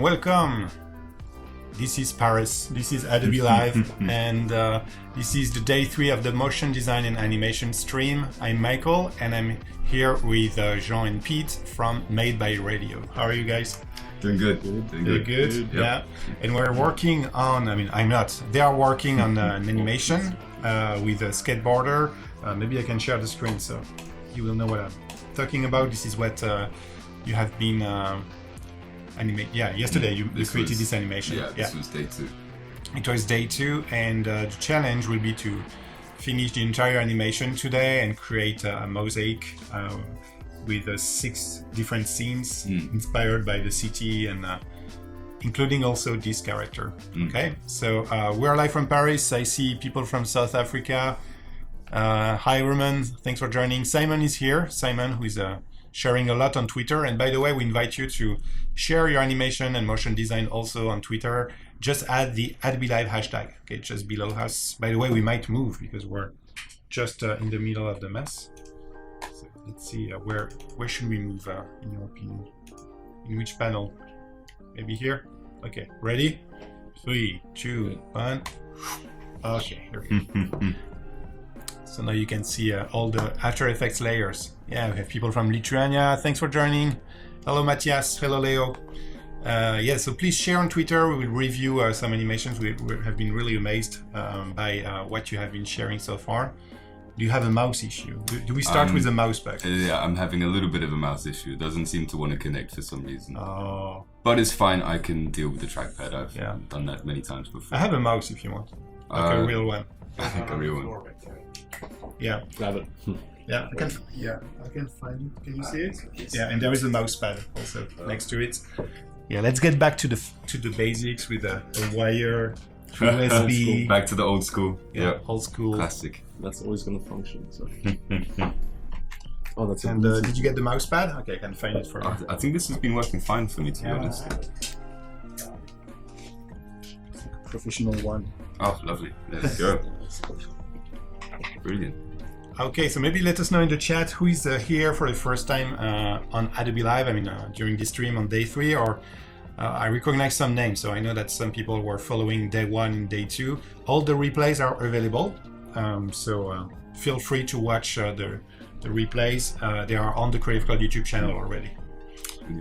welcome. This is Paris, this is Adobe Live, and this is the day 3 of the motion design and animation stream. I'm Michael, and I'm here with Jean and Pete from Made by Radio. How are you guys? Doing good. Doing good. Yep. Yeah. And we're working on, I'm not, they are working on an animation with a skateboarder. Maybe I can share the screen so you will know what I'm talking about. This is what you have been yesterday you created this animation. This was day 2. It was day 2, and the challenge will be to finish the entire animation today and create a mosaic with 6 different scenes inspired by the city and including also this character. Okay, so we're live from Paris. I see people from South Africa. Hi Roman, thanks for joining. Simon is here. Simon, who is sharing a lot on Twitter. And by the way, we invite you to share your animation and motion design also on Twitter. Just add the Adobe Live hashtag, okay, just below us. By the way, we might move because we're just in the middle of the mess. So let's see, where should we move, in your opinion? In which panel? Maybe here? Okay, ready? 3, 2, 1. Okay, here we go. So now you can see all the After Effects layers. Yeah, we have people from Lithuania. Thanks for joining. Hello, Matthias. Hello, Leo. So please share on Twitter. We will review some animations. We have been really amazed by what you have been sharing so far. Do you have a mouse issue? Do we start with a mouse pack? Yeah, I'm having a little bit of a mouse issue. It doesn't seem to want to connect for some reason. Oh. But it's fine. I can deal with the trackpad. I've done that many times before. I have a mouse if you want. Like a real one. Like a real one. Yeah. Grab it. Yeah, I can find it. Can you see it? Yeah, and there is a mouse pad also next to it. Yeah, let's get back to the basics with a wire, USB. Back to the old school. Yeah, old school. Classic. That's always going to function. So. Oh, that's. And did you get the mouse pad? Okay, I can find it for you. I think this has been working fine for me, to be honest. Professional one. Oh, lovely. Let's go. Brilliant. Okay, so maybe let us know in the chat who is here for the first time on Adobe Live. During this stream on day 3, or I recognize some names, so I know that some people were following day 1 and day 2. All the replays are available, so feel free to watch the replays. They are on the Creative Cloud YouTube channel already.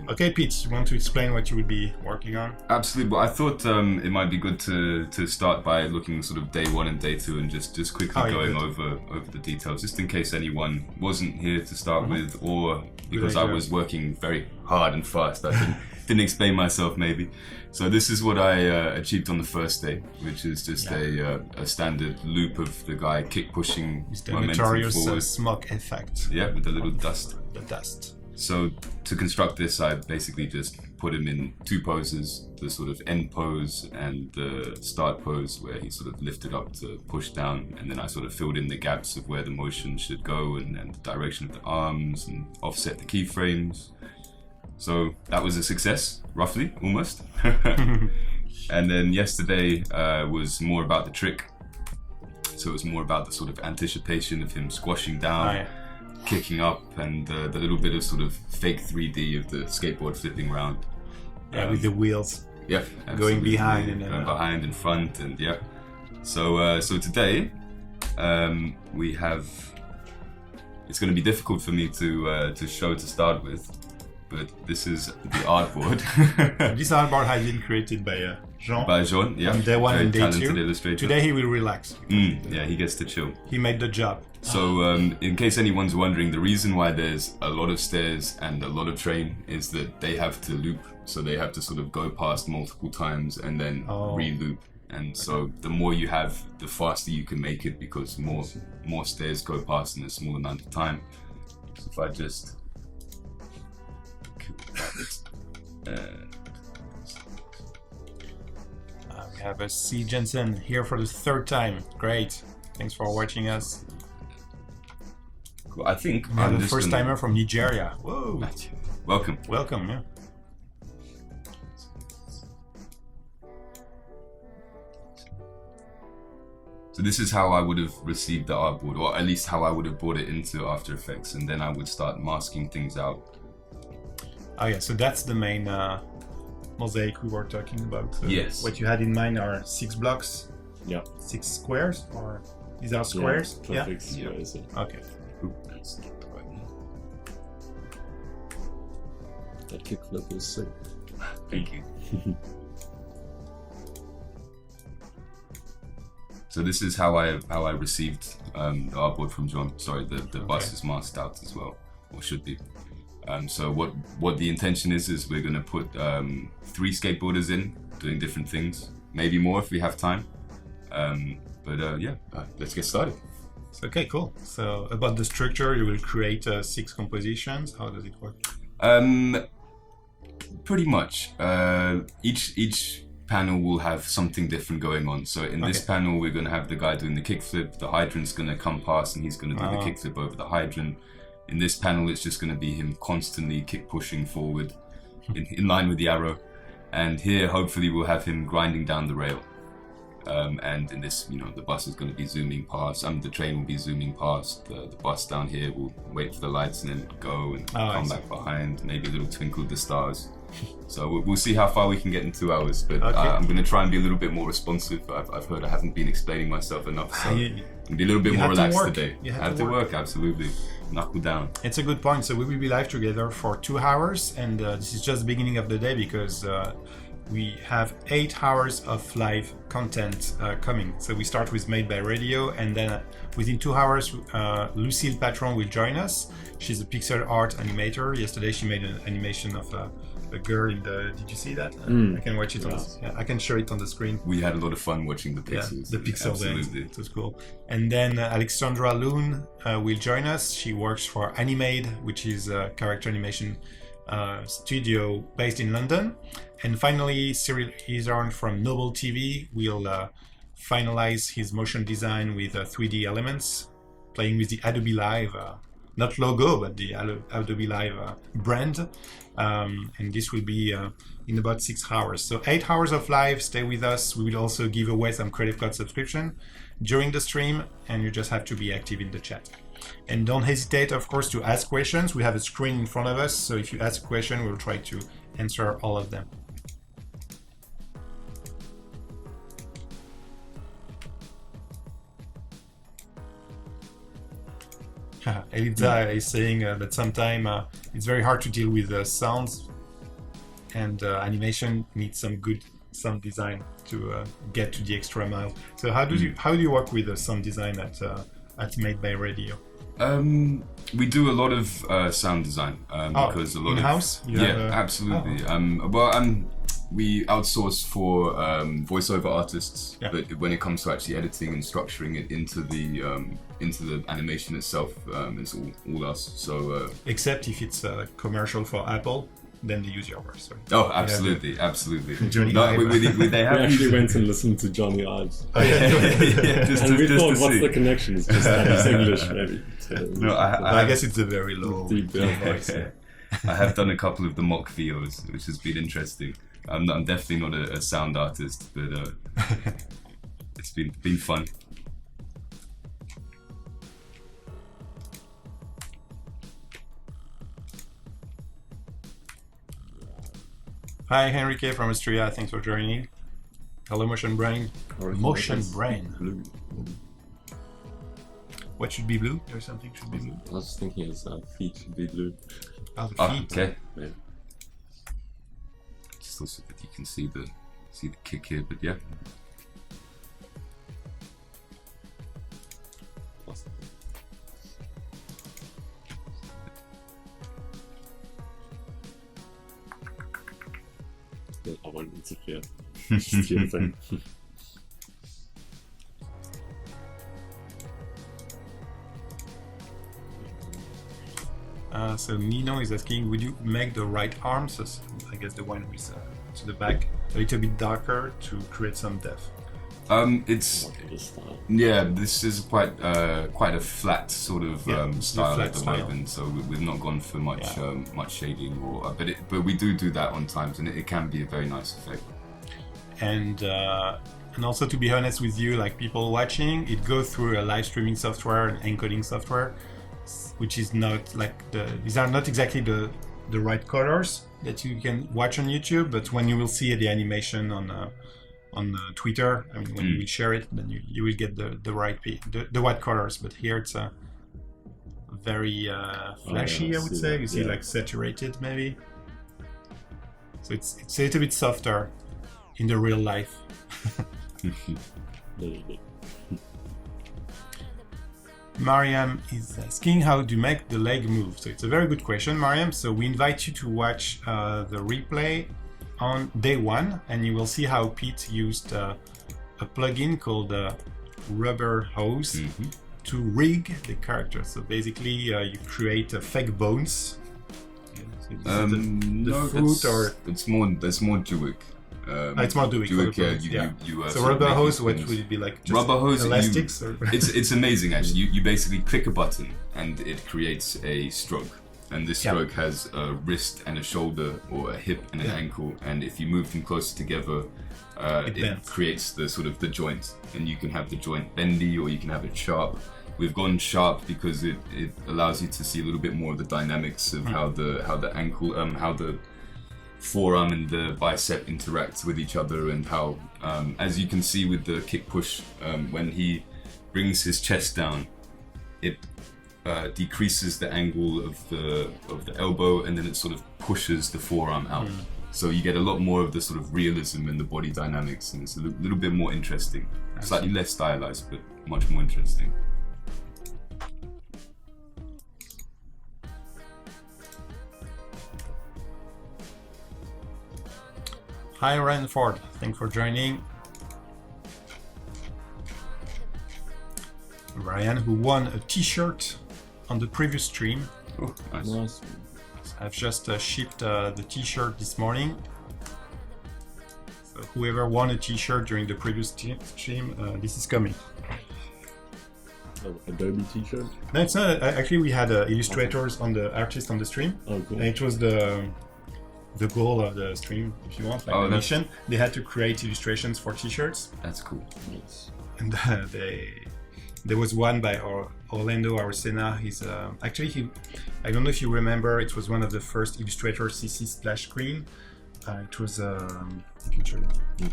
Okay, Pete, you want to explain what you would be working on? Absolutely, but I thought it might be good to start by looking sort of day 1 and day 2 and just quickly going over the details, just in case anyone wasn't here to start with, or because I was working very hard and fast, I didn't explain myself maybe. So this is what I achieved on the first day, which is just a standard loop of the guy kick pushing the momentum notorious forward. Smoke effect. Yeah, with the little dust. The dust. So to construct this, I basically just put him in 2 poses, the sort of end pose and the start pose where he sort of lifted up to push down, and then I sort of filled in the gaps of where the motion should go and the direction of the arms and offset the keyframes. So that was a success, roughly, almost. And then yesterday was more about the trick. So it was more about the sort of anticipation of him squashing down, kicking up, and the little bit of sort of fake 3D of the skateboard flipping round. With the wheels. Yeah, going behind and going behind and front, and yeah. So today we have. It's going to be difficult for me to show to start with, but this is the artboard. This artboard has been created by Jean. By Jean, yeah. On day 1 and day 2. Illustrator. Today he will relax. Yeah, he gets to chill. He made the job. So in case anyone's wondering, the reason why there's a lot of stairs and a lot of train is that they have to loop. So they have to sort of go past multiple times and then re-loop. And so the more you have, the faster you can make it, because more stairs go past in a small amount of time. So if I just... we have a C. Jensen here for the 3rd time. Great. Thanks for watching us. Cool. I think I'm the first timer from Nigeria. Whoa. Welcome. Welcome, yeah. So this is how I would have received the artboard, or at least how I would have brought it into After Effects, and then I would start masking things out. Oh yeah, so that's the main mosaic we were talking about. Yes. What you had in mind are 6 blocks, Yeah. 6 squares, or these are squares? Yeah, perfect squares. Yeah. Okay. Oop, that's not the right one. That kickflip is sick. Thank you. So this is how I received the artboard from John. Sorry, the bus is masked out as well, or should be. So what the intention is we're gonna put 3 skateboarders in doing different things, maybe more if we have time. Let's get started. Okay, cool. So about the structure, you will create 6 compositions. How does it work? Pretty much. Each panel will have something different going on. So in this panel, we're going to have the guy doing the kickflip. The hydrant's going to come past and he's going to do the kickflip over the hydrant. In this panel, it's just going to be him constantly kick pushing forward in line with the arrow. And here, hopefully, we'll have him grinding down the rail. And in this, the bus is going to be zooming past. The train will be zooming past. The bus down here will wait for the lights and then go and come back behind. Maybe a little twinkle of the stars. So we'll see how far we can get in 2 hours. But I'm going to try and be a little bit more responsive. I've heard I haven't been explaining myself enough. So I'm going to be a little bit more relaxed today. You have to work, absolutely. Knuckle down. It's a good point. So we will be live together for 2 hours. And this is just the beginning of the day because we have 8 hours of live content coming. So we start with Made by Radio, and then within 2 hours, Lucille Patron will join us. She's a pixel art animator. Yesterday, she made an animation of a girl in the. Did you see that? I can watch it on. I can show it on the screen. We had a lot of fun watching the pixels. Yeah, the pixels. Absolutely. It was cool. And then Alexandra Loon will join us. She works for Animade, which is a character animation studio based in London. And finally, Cyril Izarn from Noble TV will finalize his motion design with 3D elements, playing with the Adobe Live, not logo, but the Adobe Live brand. And this will be in about 6 hours. So 8 hours of live, stay with us. We will also give away some Creative Cloud subscription during the stream, and you just have to be active in the chat. And don't hesitate, of course, to ask questions. We have a screen in front of us, so if you ask a question, we'll try to answer all of them. Eliza is saying that sometimes it's very hard to deal with sounds, and animation needs some good sound design to get to the extra mile. So how do you work with sound design at Made by Radio? We do a lot of sound design because a lot in-house? Absolutely. We outsource for voiceover artists, but when it comes to actually editing and structuring it into the animation itself, it's all us. So except if it's commercial for Apple, then they use your work. Sorry. Oh, absolutely. Johnny No, Ive. they have We actually went and listened to Johnny Ives. just We to thought, what's see. the connection? It's just that it's English, maybe. No, I guess it's a very low Deep voice. I have done a couple of the mock VOs, which has been interesting. I'm definitely not a sound artist, but it's been fun. Hi, Henrique from Austria. Thanks for joining. Hello, Motion Brain. Motion Brain. Blue. What should be blue? There's something should be blue. I was thinking his feet should be blue. Oh, the feet. Okay. Yeah. Just also that you can see the kick here, but yeah. I won't interfere. Just your thing. So Nino is asking, would you make the right arm, so I guess the one with to the back, a little bit darker to create some depth? It's Okay, this style. yeah. This is quite a flat sort of style flat at the style. moment, so we've not gone for much Yeah. much shading but we do that on times, and it can be a very nice effect. And also, to be honest with you, like people watching, it goes through a live streaming software and encoding software, which is not like these are not exactly the right colors. that you can watch on YouTube, but when you will see the animation on Twitter, I mean, when you will share it, then you will get the right colors. But here it's very flashy, I would say. You see like saturated maybe. So it's a little bit softer in the real life. Mariam is asking how to make the leg move. So it's a very good question, Mariam. So we invite you to watch the replay on day 1, and you will see how Pete used a plugin called Rubber Hose to rig the character. So basically, you create fake bones. No, foot or it's more Duick. It's more Duick. You so rubber hose, what would it be like? Just rubber hose, elastics? It's amazing actually. You basically click a button and it creates a stroke. And this stroke has a wrist and a shoulder, or a hip and an ankle. And if you move them closer together, it creates the sort of the joint. And you can have the joint bendy, or you can have it sharp. We've gone sharp because it allows you to see a little bit more of the dynamics of how the ankle, how the forearm and the bicep interact with each other, and how, as you can see with the kick push, when he brings his chest down, it decreases the angle of the elbow, and then it sort of pushes the forearm out. So you get a lot more of the sort of realism in the body dynamics, and it's a little bit more interesting. Slightly less stylized, but much more interesting. Hi Ryan Ford, thanks for joining. Ryan, who won a t-shirt on the previous stream. Oh, nice. I've just shipped the t-shirt this morning. So whoever won a t-shirt during the previous stream, this is coming. Adobe t-shirt? No, it's not. Actually, we had illustrators on the artist on the stream. Oh, cool. And it was the goal of the stream, if you want, like the mission. They had to create illustrations for t-shirts. That's cool. Nice. And there was one by Orlando Aracena. He's actually I don't know if you remember, it was one of the first Illustrator CC splash screen. It was I can show you.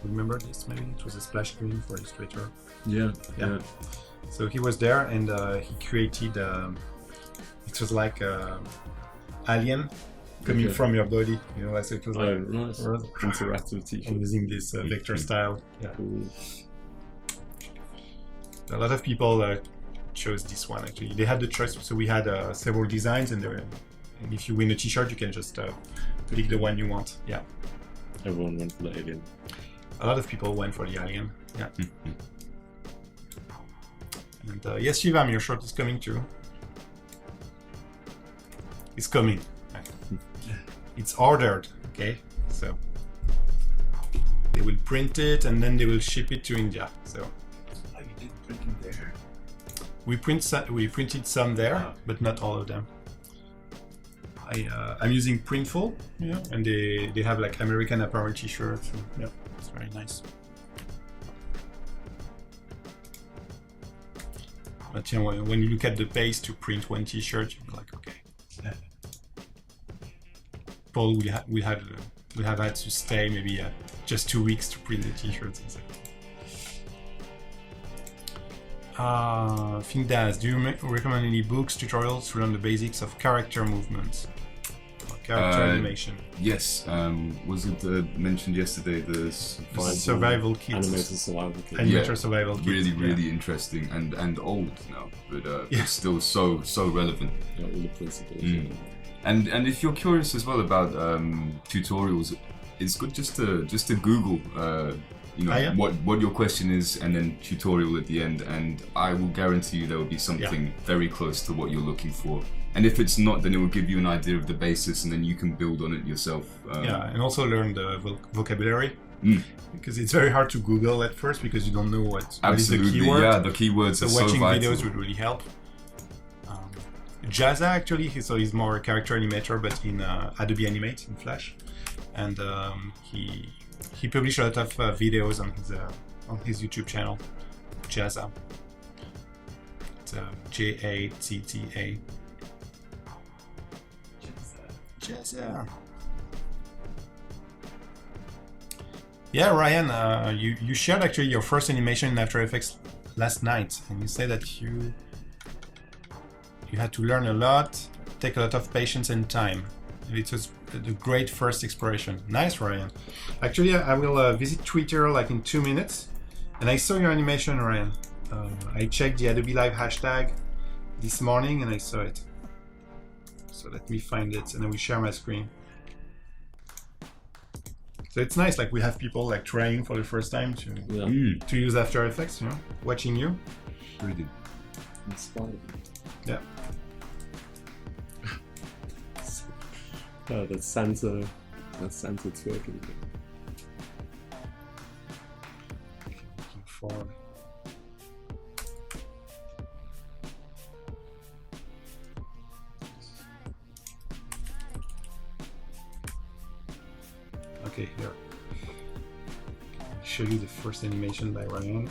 Remember this? Maybe it was a splash screen for Illustrator. Yeah. So he was there, and he created. It was like alien coming from your body, you know. So it was like nice. Interactive t-shirt using this vector style. Yeah. Cool. A lot of people chose this one. Actually, they had the choice. So we had several designs, and if you win a T-shirt, you can just pick the one you want. Yeah. Everyone went for the alien. A lot of people went for the alien. Yeah. And yes, Shivam, your shirt is coming too. It's coming. It's ordered. Okay, so they will print it and then they will ship it to India. So you didn't print them there? We printed some there, but not all of them. I'm using Printful, and they have like American Apparel T-shirts. Yeah, it's very nice. But when you look at the pace to print one T-shirt, you're like, okay. Paul will have had to stay maybe just 2 weeks to print the T-shirts. Findaz, do you recommend any books, tutorials to learn the basics of character movements? Character animation. Yes. Was it mentioned yesterday? The survival kit. Animated survival kit. Animator survival kit. Really interesting and old now, but it's still so relevant. Yeah, all the principles. And if you're curious as well about tutorials, it's good just to Google what your question is, and then tutorial at the end, and I will guarantee you there will be something very close to what you're looking for. And if it's not, then it will give you an idea of the basis, and then you can build on it yourself. And also learn the vocabulary, because it's very hard to Google at first because you don't know what is the keyword. Yeah, the keywords are so watching vital. videos would really help. Jazza actually, he's more a character animator, but in Adobe Animate in Flash, and he published a lot of videos on his YouTube channel, Jazza. Jatta. Jazza. Yeah, Ryan, you shared actually your first animation in After Effects last night, and you said that you had to learn a lot, take a lot of patience and time. It was a great first exploration. Nice, Ryan. Actually, I will visit Twitter like in 2 minutes, and I saw your animation, Ryan. I checked the Adobe Live hashtag this morning, and I saw it. So let me find it, and then we share my screen. So it's nice, like we have people like trying for the first time to use After Effects, you know, watching you. Brilliant. Inspired. Yeah. That's Santa twerking. For okay, here. I'll show you the first animation by Ryan.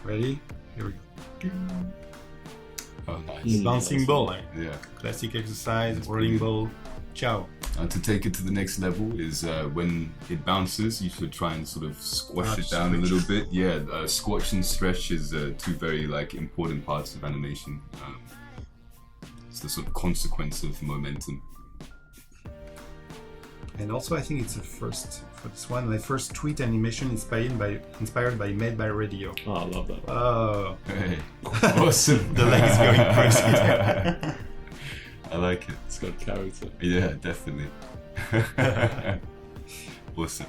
Ready? Here we go. Oh, nice. Bouncing ball, eh? Yeah. Classic exercise, rolling ball. Ciao. And to take it to the next level is when it bounces, you should try and sort of squash it down a little bit. Yeah, squash and stretch is two very like important parts of animation. It's the sort of consequence of momentum. And also, I think it's the first for this one. My first tweet animation inspired by Made by Radio. Oh, I love that. Oh, Hey, awesome! the leg is going crazy. I like it. It's got character. Yeah, definitely. Awesome.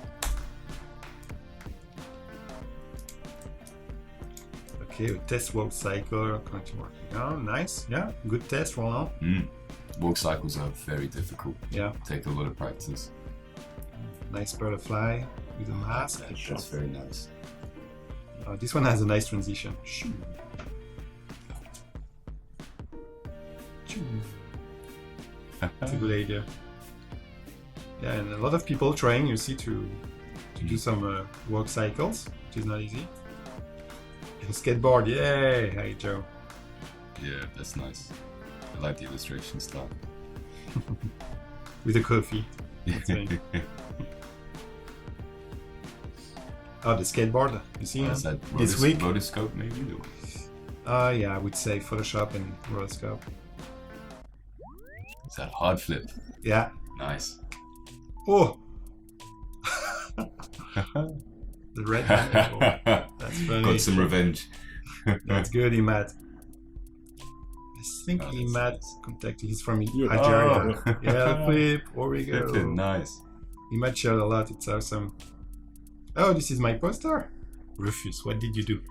Okay, a test walk cycle. Currently working. Oh, nice. Yeah, good test, Roland. Walk cycles are very difficult. Yeah, Take a lot of practice. nice butterfly with a mask. That's very nice. This one has a nice transition. It's a good idea. Yeah, and a lot of people trying, you see, to do some walk cycles, which is not easy. And skateboard, yay! Hey, Joe. Yeah, that's nice. I like the illustration style. With a coffee. That's right. Oh, the skateboard, you see? Is that This week? rotoscope maybe? Yeah, I would say Photoshop and rotoscope. Is that hard flip? Yeah. Nice. Oh! The red handle. That's funny. Got some revenge. That's good, Imad. I think Imad contacted. He's from Algeria. Oh. Yeah, flip. There we go. Flipping, nice. Imad shared a lot. It's awesome. Oh, this is my poster. Rufus, what did you do?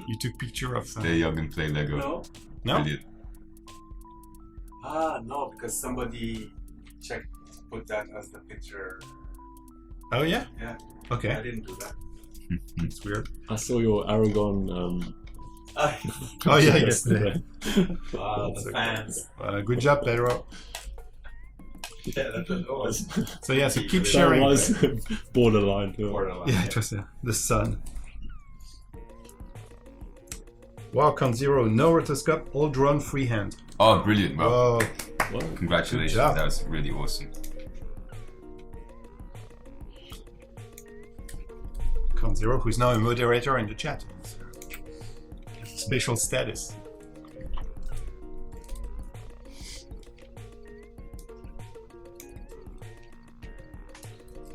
You took picture of. Stay young and play Lego. No. No? Brilliant. No, because somebody put that as the picture. Oh yeah. Yeah. Okay. I didn't do that. It's weird. I saw your Aragon. Oh yeah, yesterday. The fans. Good job, Pedro. Yeah, that was So yeah, so keep That sharing. was borderline. borderline. Yeah, it was the sun. Wow, Count Zero, no rotoscope, all drawn freehand. Oh, brilliant. Well, Whoa. Well, congratulations. Good job. That was really awesome. Count Zero, who's now a moderator in the chat. Special status.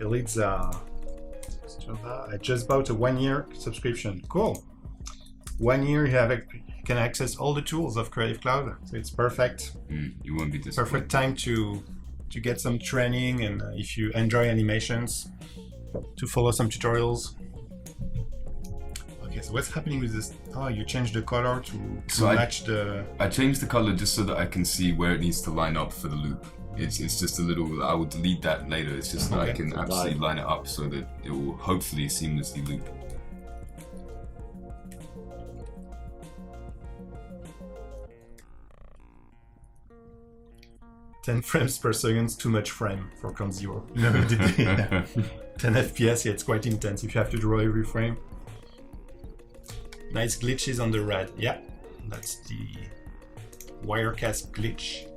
Elite's I just bought a 1 year subscription. Cool. 1 year you can access all the tools of Creative Cloud. So it's perfect. You won't be disappointed. Perfect time to get some training, and if you enjoy animations, to follow some tutorials. Okay, so what's happening with this? Oh, you changed the color to match the... I changed the color just so that I can see where it needs to line up for the loop. It's just a little, I will delete that later. It's just that I can absolutely line it up so that it will hopefully seamlessly loop. "10 frames per second, too much frame for Count Zero." No, 10 FPS, yeah, it's quite intense if you have to draw every frame. Nice glitches on the red. Yeah, that's the Wirecast glitch.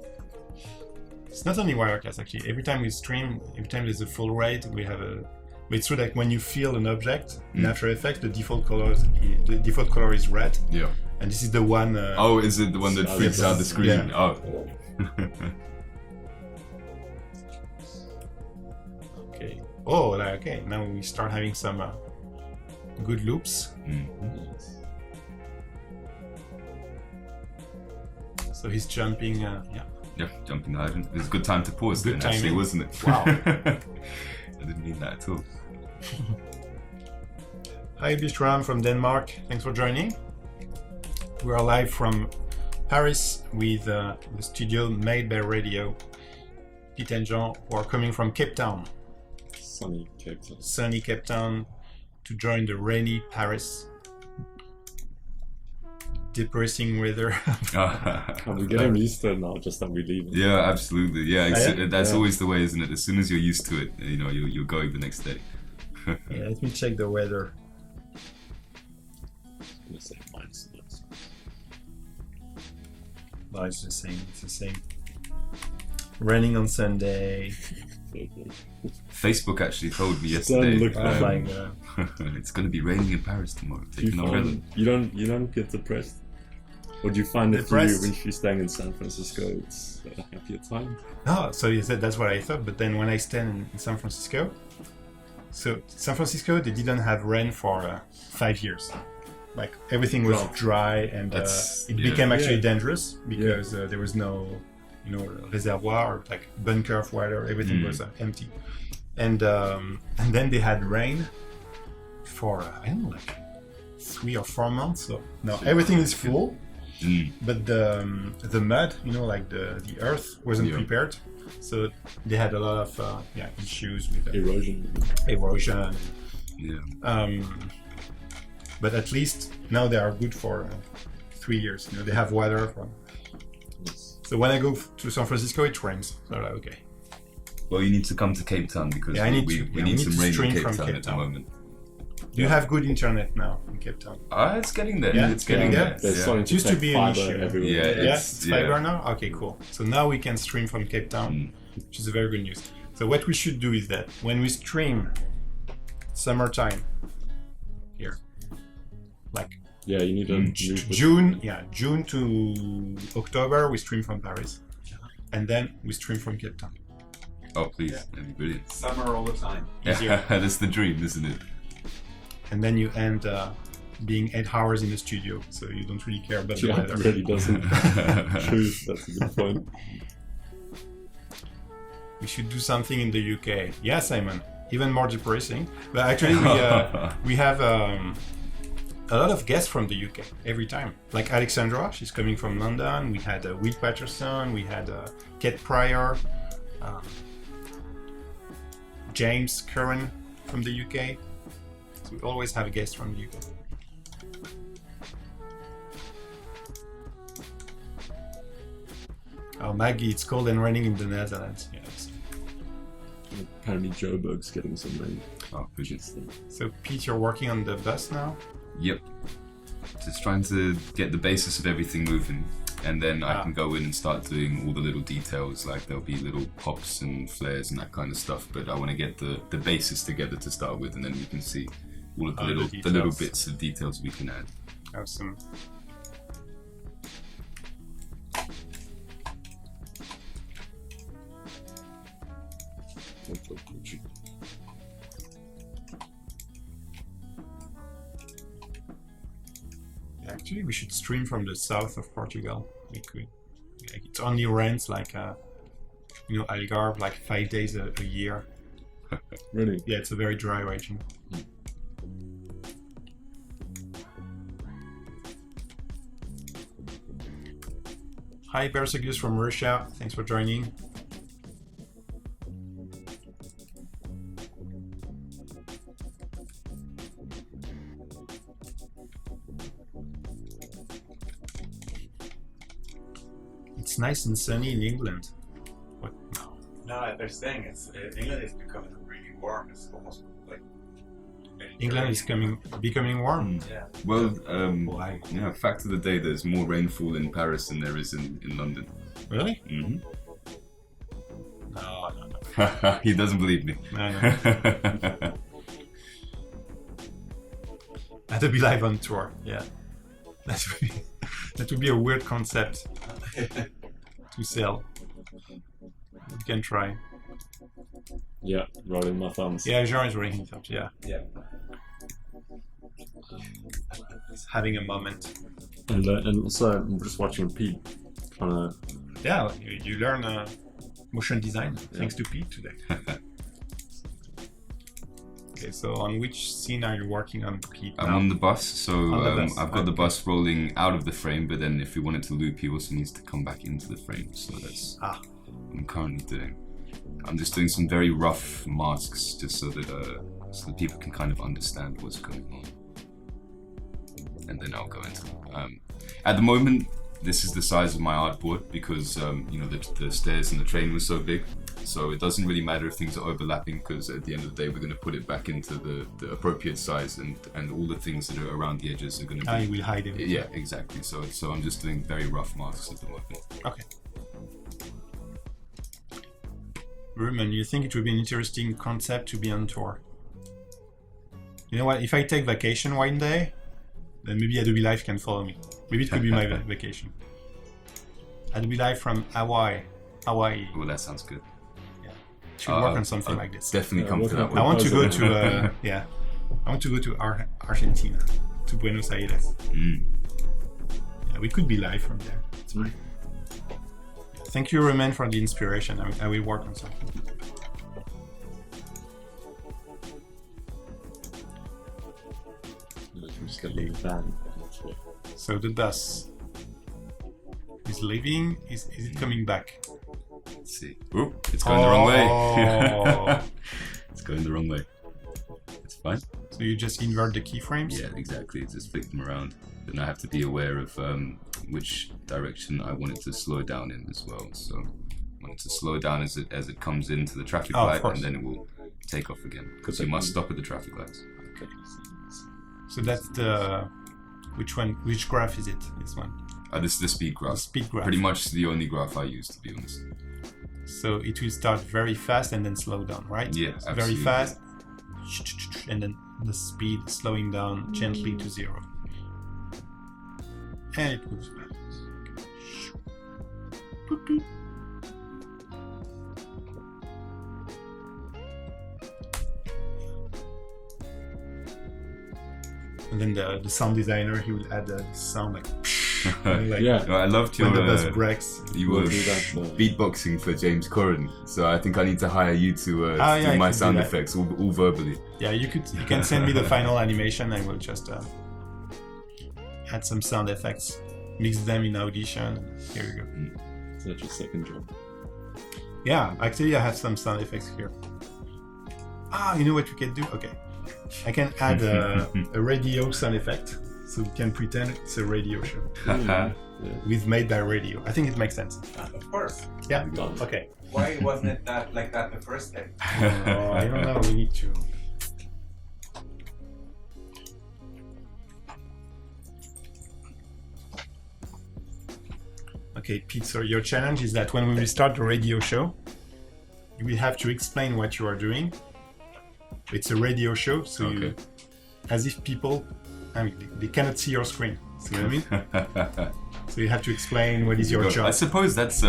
It's not only Wirecast actually. Every time we stream, every time there's a full rate, we have a. It's true that when you feel an object in After Effects, the default color is red. Yeah. And this is the one. Oh, is it the one that freaks out the screen? Yeah. Oh. Okay. Oh, okay. Now we start having some good loops. So he's jumping. Yeah. Yeah, jumping high. It was a good time to pause Good then, actually, timing. wasn't it? Wow. I didn't mean that at all. Hi, Bistram from Denmark. Thanks for joining. We are live from Paris with the studio made by Radio. Pete and Jean, who are coming from Cape Town. Sunny Cape Town. Sunny Cape Town to join the rainy Paris. Depressing weather. We're getting used to it now, just that we leave. Yeah, absolutely. Yeah, that's Yeah. always the way, isn't it? As soon as you're used to it, you know, you're going the next day. Yeah, let me check the weather. I'm gonna say minus. No, it's the same. It's the same. Raining on Sunday. Facebook actually told me Don't yesterday. look Oh my god. It's going to be raining in Paris tomorrow. Take an umbrella. You don't get depressed? Or do you find that for you, Depressed? when you're staying in San Francisco, it's a happier time? No, so you said that's what I thought, but then when I stand in San Francisco, so San Francisco, they didn't have rain for 5 years. Like everything was Wow. dry, and That's- it yeah. became actually Yeah. dangerous because there was no, reservoir or like bunker of water. Everything was empty, and then they had rain for I don't know, like 3 or 4 months. So now everything is full. But the mud, like the earth wasn't prepared, so they had a lot of issues with erosion. Yeah. But at least now they are good for 3 years. They have water. So when I go to San Francisco, it rains. So like, okay. Well, you need to come to Cape Town because Yeah, we need some to rain stream in Cape from Town Cape at the Town. moment. You have good internet now in Cape Town. It's getting there. Yeah? It's getting Yeah. there. They're Yeah. starting It used to take be an fiber issue. everywhere. Yeah, Yeah, It's- it's fiber now? Okay, cool. So now we can stream from Cape Town, which is a very good news. So what we should do is that when we stream summertime here, like Yeah, you need to move with- June to October, we stream from Paris. And then we stream from Cape Town. Oh, please. That'd be brilliant. Summer all the time. Easier. That's the dream, isn't it? And then you end being 8 hours in the studio, so you don't really care about the Yeah, weather. it really doesn't. True, that's a good point. We should do something in the UK. Yeah, Simon. Even more depressing. But actually, we have a lot of guests from the UK every time. Like Alexandra, she's coming from London. We had Will Patterson. We had Kate Pryor. James Curran from the UK. So we always have a guest from the UK. Oh, Maggie, it's cold and raining in the Netherlands. Yes. Apparently Joburg's getting some rain. Oh, brilliant. So, Pete, you're working on the bus now? Yep. Just trying to get the basis of everything moving. And then I can go in and start doing all the little details, like there'll be little pops and flares and that kind of stuff. But I want to get the basis together to start with, and then we can see all of the little details. bits of details we can add. Awesome. Actually, we should stream from the south of Portugal. We could. Like, it only rains like, Algarve, like 5 days a year. Really? Yeah, it's a very dry region. Hi, Persegus from Russia. Thanks for joining. It's nice and sunny in England. What? No, they're saying England is becoming really warm. It's almost like England is becoming warm. Yeah. Well, Why? yeah. Fact of the day: there's more rainfall in Paris than there is in London. Really? Hmm No. He doesn't believe me. No. Adobe Live on tour. Yeah. That would be a weird concept to sell. We can try. Yeah, rolling my thumbs. Yeah, Jean is rolling his thumbs. Yeah. Yeah. He's having a moment. And also, I'm just watching Pete trying to. Yeah, you learn motion design thanks to Pete today. Okay, so on which scene are you working on, Pete? I'm now? on the bus, so On the bus, I've got the okay. bus rolling out of the frame, but then if we want it to loop, he also needs to come back into the frame. So that's Ah. what I'm currently doing. I'm just doing some very rough masks, just so that people can kind of understand what's going on. And then I'll go into them. At the moment, this is the size of my artboard because the stairs and the train was so big. So it doesn't really matter if things are overlapping because at the end of the day, we're going to put it back into the appropriate size and all the things that are around the edges are going to be... You will hide it. Yeah, exactly. So I'm just doing very rough masks at the moment. Okay. Ruben, you think it would be an interesting concept to be on tour? You know what? If I take vacation one day, then maybe Adobe Live can follow me. Maybe it could be my vacation. Adobe Live from Hawaii. Well, that sounds good. Should work on something like this. Definitely come to that I one. want to go to I want to go to Argentina, to Buenos Aires. Yeah, we could be live from there. It's me. Thank you, Roman, for the inspiration. I will work on something. I'm just gonna leave that. So the bus is leaving. Is it coming back? Let's see. Oop, it's going the wrong way. Oh. It's going the wrong way. It's fine. So you just invert the keyframes? Yeah, exactly. Just flick them around. Then I have to be aware of which direction I want it to slow down in as well. So I want it to slow down as it comes into the traffic Oh, of light, course. and then it will take off again. Because you must stop at the traffic lights. Okay. So that's the... Which one? Which graph is it? This one? This is the speed graph. The speed graph. Pretty much the only graph I use, to be honest. So it will start very fast and then slow down, right? Yeah, So absolutely. very fast, and then the speed slowing down gently to 0. And it moves back. Boop, boop. And then the sound designer, he will add the sound like, like Yeah. No, I loved when your. the bus breaks. You We'll were do that, beatboxing for James Corrin, so I think I need to hire you to yeah, do I my can do sound that. effects all verbally. Yeah, you can send me the final animation. I will just add some sound effects, mix them in Audition. Here we go. Is that your second job? Yeah, actually I have some sound effects here. You know what we can do? Okay, I can add a radio sound effect, so we can pretend it's a radio show Yeah. with Made by Radio. I think it makes sense. Of course. Yeah. Done. Okay. Why wasn't it that like that the first day? I don't know. We need to. Okay, Pete. So your challenge is that when we start the radio show, you will have to explain what you are doing. It's a radio show, so Okay. as if people, they cannot see your screen. See what I mean? So you have to explain what is your I job. suppose that's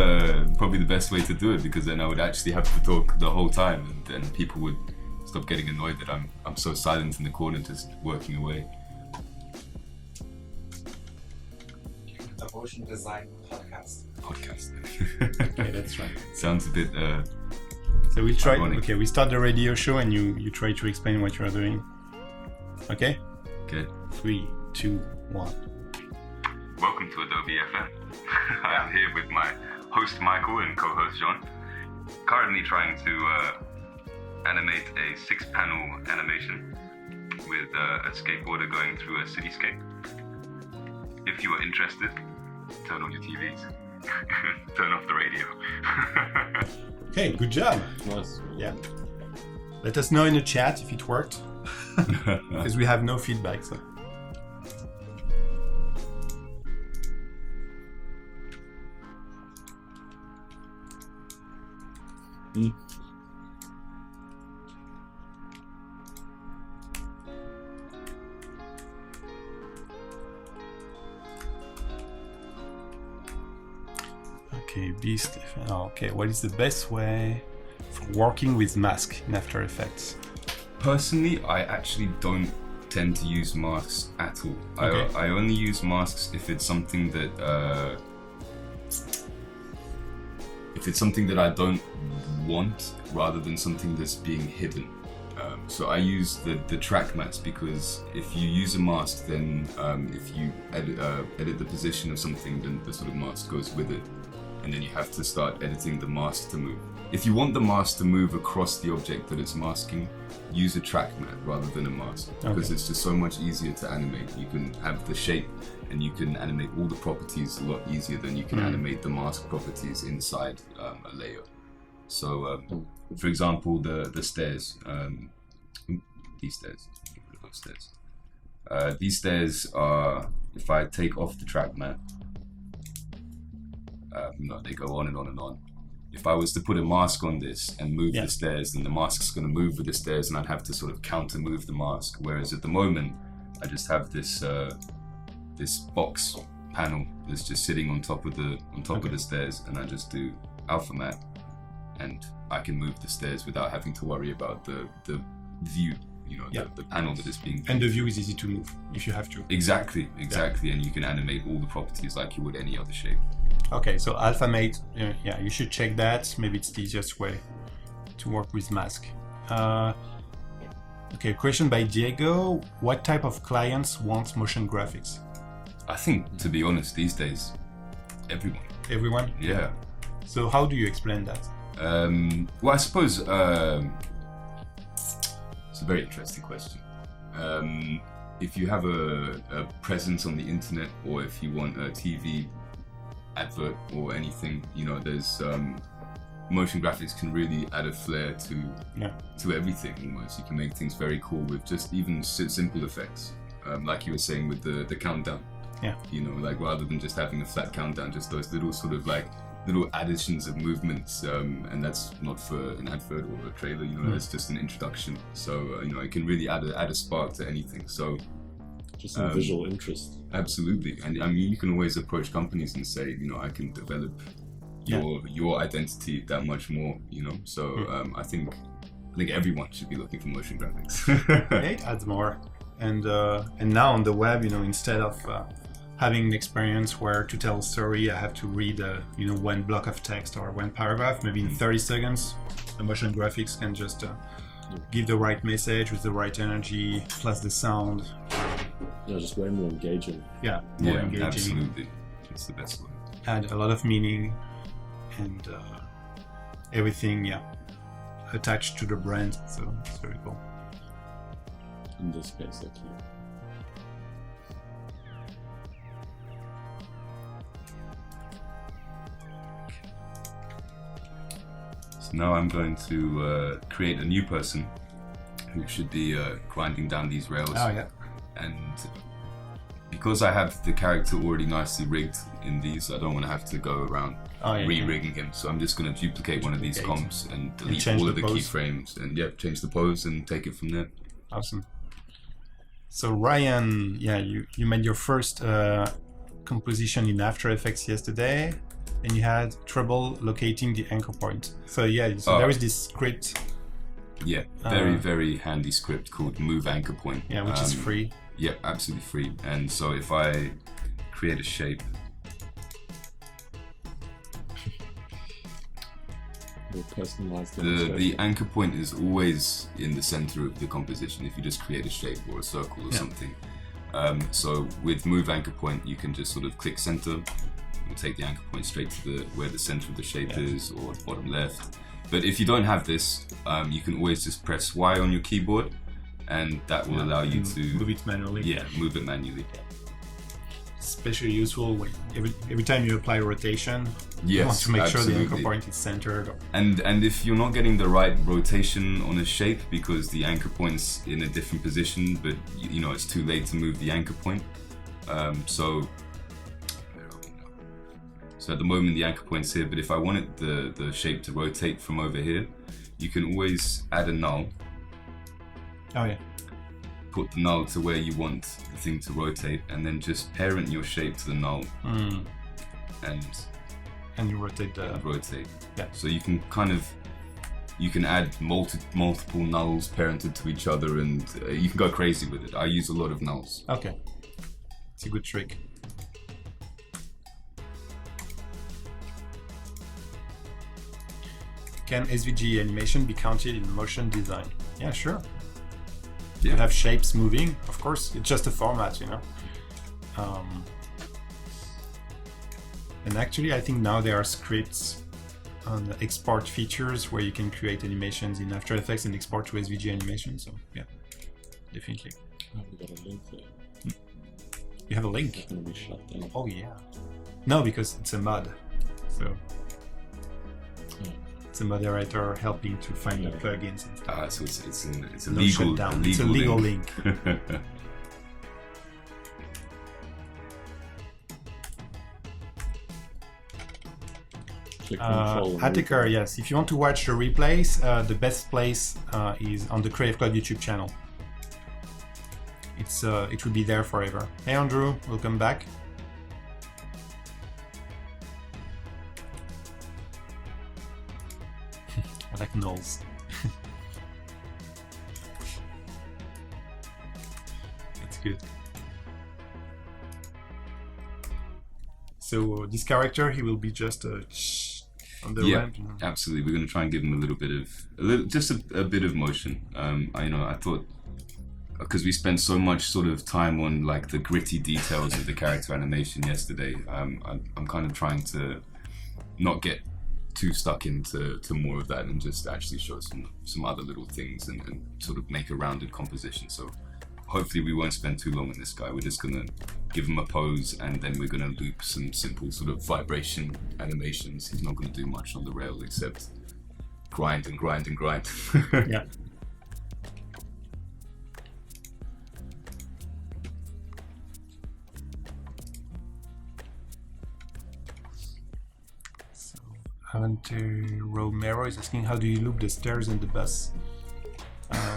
probably the best way to do it, because then I would actually have to talk the whole time, and then people would stop getting annoyed that I'm so silent in the corner just working away. The motion design podcast. Okay, that's right. Sounds a bit. So we try. Ironic. Okay, we start the radio show, and you try to explain what you are doing. Okay. Okay. 3, 2, 1. Welcome to Adobe FM. I am here with my host Michael and co-host John. Currently trying to animate a 6-panel animation with a skateboarder going through a cityscape. If you are interested, turn on your TVs. Turn off the radio. Okay, good job. Nice. Yeah. Let us know in the chat if it worked. because we have no feedback. So. Okay, Beast. Okay, what is the best way for working with mask in After Effects? Personally, I actually don't tend to use masks at all. Okay. I only use masks if it's something that I don't want, rather than something that's being hidden. So I use the track mats, because if you use a mask, then if you edit the position of something, then the sort of mask goes with it, and then you have to start editing the mask to move. If you want the mask to move across the object that it's masking, use a track mat rather than a mask, because it's just so much easier to animate. You can have the shape and you can animate all the properties a lot easier than you can animate the mask properties inside a layer. So, for example, the stairs, these stairs. These stairs are, if I take off the track mat, they go on and on and on. If I was to put a mask on this and move the stairs, then the mask's going to move with the stairs, and I'd have to sort of counter move the mask. Whereas at the moment, I just have this this box panel that's just sitting on top of the stairs, and I just do alpha mat, and I can move the stairs without having to worry about the view. The panel that is being viewed. And the view is easy to move if you have to. Exactly, and you can animate all the properties like you would any other shape. Okay, so AlphaMate, you should check that. Maybe it's the easiest way to work with mask. Okay, question by Diego. What type of clients want motion graphics? I think, to be honest, these days, everyone. Everyone? Yeah. So how do you explain that? Well, I suppose it's a very interesting question. If you have a presence on the internet, or if you want a TV advert or anything, there's motion graphics can really add a flair to everything. Almost, you can make things very cool with just even simple effects, like you were saying with the countdown. Rather than just having a flat countdown, just those little sort of little additions of movements, and that's not for an advert or a trailer. That's just an introduction. So it can really add a spark to anything. So. Just some visual interest. Absolutely, and I mean, you can always approach companies and say, I can develop your identity that much more. So I think everyone should be looking for motion graphics. It adds more, and now on the web, instead of having an experience where to tell a story, I have to read one block of text or one paragraph, maybe in 30 seconds, the motion graphics can just give the right message with the right energy, plus the sound. Just way more engaging. More engaging. Absolutely. It's the best way. Add a lot of meaning and everything, attached to the brand. So it's very cool. In this case, actually. So now I'm going to create a new person who should be grinding down these rails. Oh, yeah. And because I have the character already nicely rigged in these, I don't want to have to go around re-rigging him. So I'm just going to duplicate one of these comps and delete all of the keyframes and change the pose and take it from there. Awesome. So Ryan, you made your first composition in After Effects yesterday, and you had trouble locating the anchor point. So there is this script. Yeah, very, very handy script called Move Anchor Point. Yeah, which is free. Yeah, absolutely free. And so if I create a shape, the anchor point is always in the center of the composition if you just create a shape or a circle or something. So with Move Anchor Point, you can just sort of click center and take the anchor point straight to where the center of the shape is, or bottom left. But if you don't have this, you can always just press Y on your keyboard, and that will allow you to move it manually. Yeah, move it manually. especially useful when every time you apply rotation. Yes, you want to make sure the absolutely. anchor point is centered. And if you're not getting the right rotation on a shape because the anchor point's in a different position, but you know it's too late to move the anchor point. So at the moment the anchor point's here, but if I wanted the shape to rotate from over here, you can always add a null. Oh yeah. Put the null to where you want the thing to rotate, and then just parent your shape to the null, and you rotate the. rotate. Yeah. So you can add multiple nulls parented to each other, and you can go crazy with it. I use a lot of nulls. Okay. It's a good trick. Can SVG animation be counted in motion design? Yeah, sure. You have shapes moving, of course. It's just a format, you know. And actually, I think now there are scripts on the export features where you can create animations in After Effects and export to SVG animation. So yeah, definitely. Oh, we got a link there. You have a link? It's gonna be shut down. Oh yeah. No, because it's a mod. So it's a moderator helping to find the plugins and stuff. So it's a No legal shutdown. It's a legal link. Click control. Attacker, yes. If you want to watch the replays, the best place is on the Creative Cloud YouTube channel. It will be there forever. Hey Andrew, welcome back. I like nulls. That's good. So this character, he will be just on the ramp. You know? Absolutely. We're going to try and give him a little bit of motion. I thought because we spent so much sort of time on like the gritty details of the character animation yesterday. I'm kind of trying to not get too stuck into more of that and just actually show some other little things and sort of make a rounded composition. So hopefully we won't spend too long on this guy. We're just gonna give him a pose and then we're gonna loop some simple sort of vibration animations. He's not gonna do much on the rail except grind and grind and grind. Yeah. Romero is asking, how do you loop the stairs and the bus?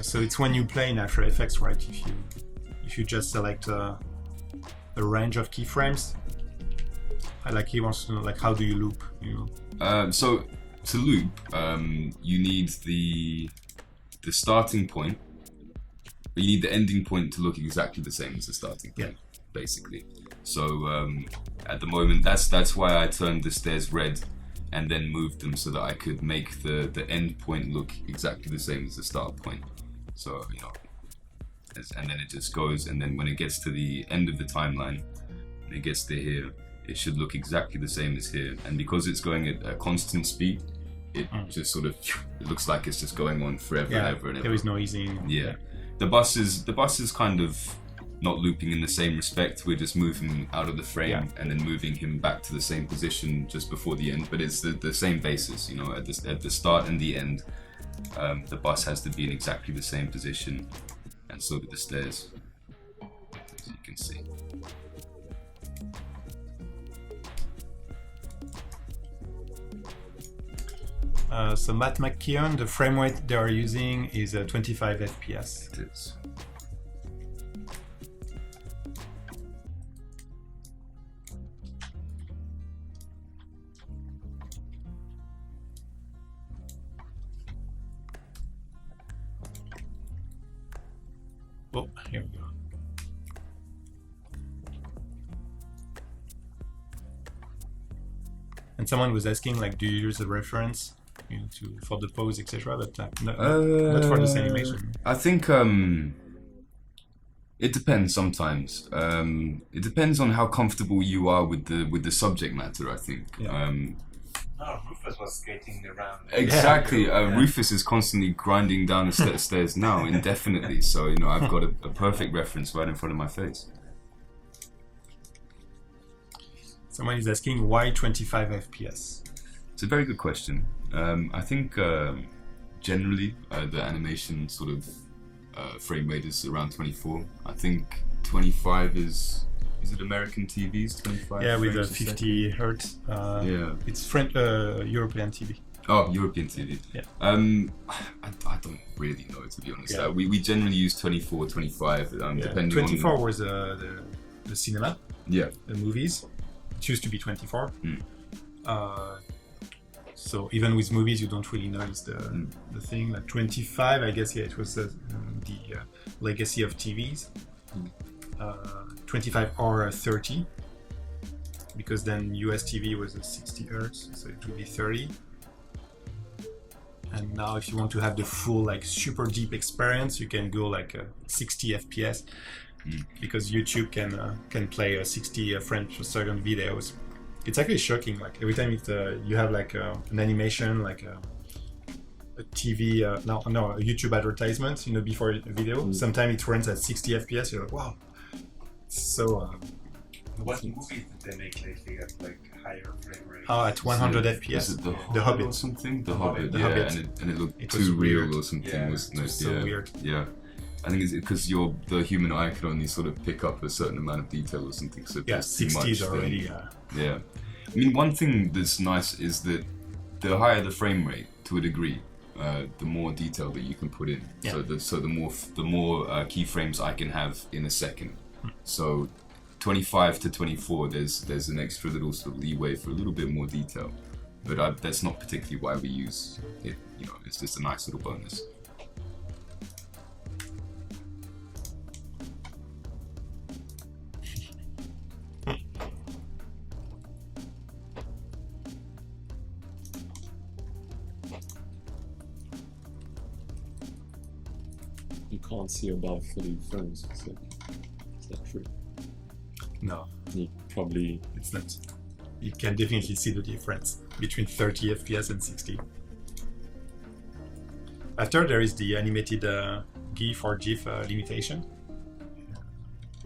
So it's when you play in After Effects, right? If you just select a range of keyframes. He wants to know, like, how do you loop? So to loop, you need the starting point, but you need the ending point to look exactly the same as the starting point, basically. So at the moment, that's why I turned the stairs red and then moved them so that I could make the end point look exactly the same as the start point. So, and then it just goes, and then when it gets to the end of the timeline, and it gets to here, it should look exactly the same as here. And because it's going at a constant speed, it just sort of, it looks like it's just going on forever and ever and ever. There is no easing. Yeah. The bus is kind of not looping in the same respect. We're just moving out of the frame and then moving him back to the same position just before the end. But it's the same basis, at the start and the end. The bus has to be in exactly the same position, and so do the stairs, as you can see. So Matt McKeon, the frame rate they are using is 25 FPS. It is. Oh, here we go. And someone was asking, like, do you use a reference, for the pose, etc. But not for this animation. I think it depends sometimes. It depends on how comfortable you are with the subject matter. I think. Yeah. Rufus was skating around. Exactly. Rufus is constantly grinding down the stairs now, indefinitely. So I've got a perfect reference right in front of my face. Someone is asking why 25 FPS. It's a very good question. I think generally the animation sort of frame rate is around 24. I think 25 is it American TVs 25? Yeah, with a frames a 50 hertz. Yeah. It's European TV. Oh, European TV. Yeah. I don't really know, to be honest. Yeah. We generally use 24, 25, depending 24 on... was the cinema, Yeah. the movies. It used to be 24. Mm. So even with movies, you don't really notice the thing. Like 25, I guess, yeah, it was the legacy of TVs. 25 or 30, because then US TV was a 60 hertz, so it would be 30. And now if you want to have the full like super deep experience, you can go like 60 FPS, because YouTube can play 60 frames per second videos. It's actually shocking. Like every time you have like an animation, like a TV, a YouTube advertisement, before a video. Sometimes it runs at 60 FPS. You're like, wow. So. What movies did they make lately at like higher frame rate? At 100 FPS. Is it The Hobbit or something? The Hobbit. Hobbit, The yeah. Hobbit. And it looked It was too real weird. or something, Yeah, wasn't it it? was so weird. Yeah. I think it's because the human eye can only sort of pick up a certain amount of detail or something. So if Yeah, there's too 60 much, is then- already. Yeah. I mean, one thing that's nice is that the higher the frame rate, to a degree, the more detail that you can put in. Yeah. So the more keyframes I can have in a second. So 25 to 24, there's an extra little sort of leeway for a little bit more detail. But that's not particularly why we use it. It's just a nice little bonus. You can't see above 30 frames. Is that true? No, You probably. it's not. You can definitely see the difference between 30 FPS and 60. After there is the animated GIF or GIF limitation.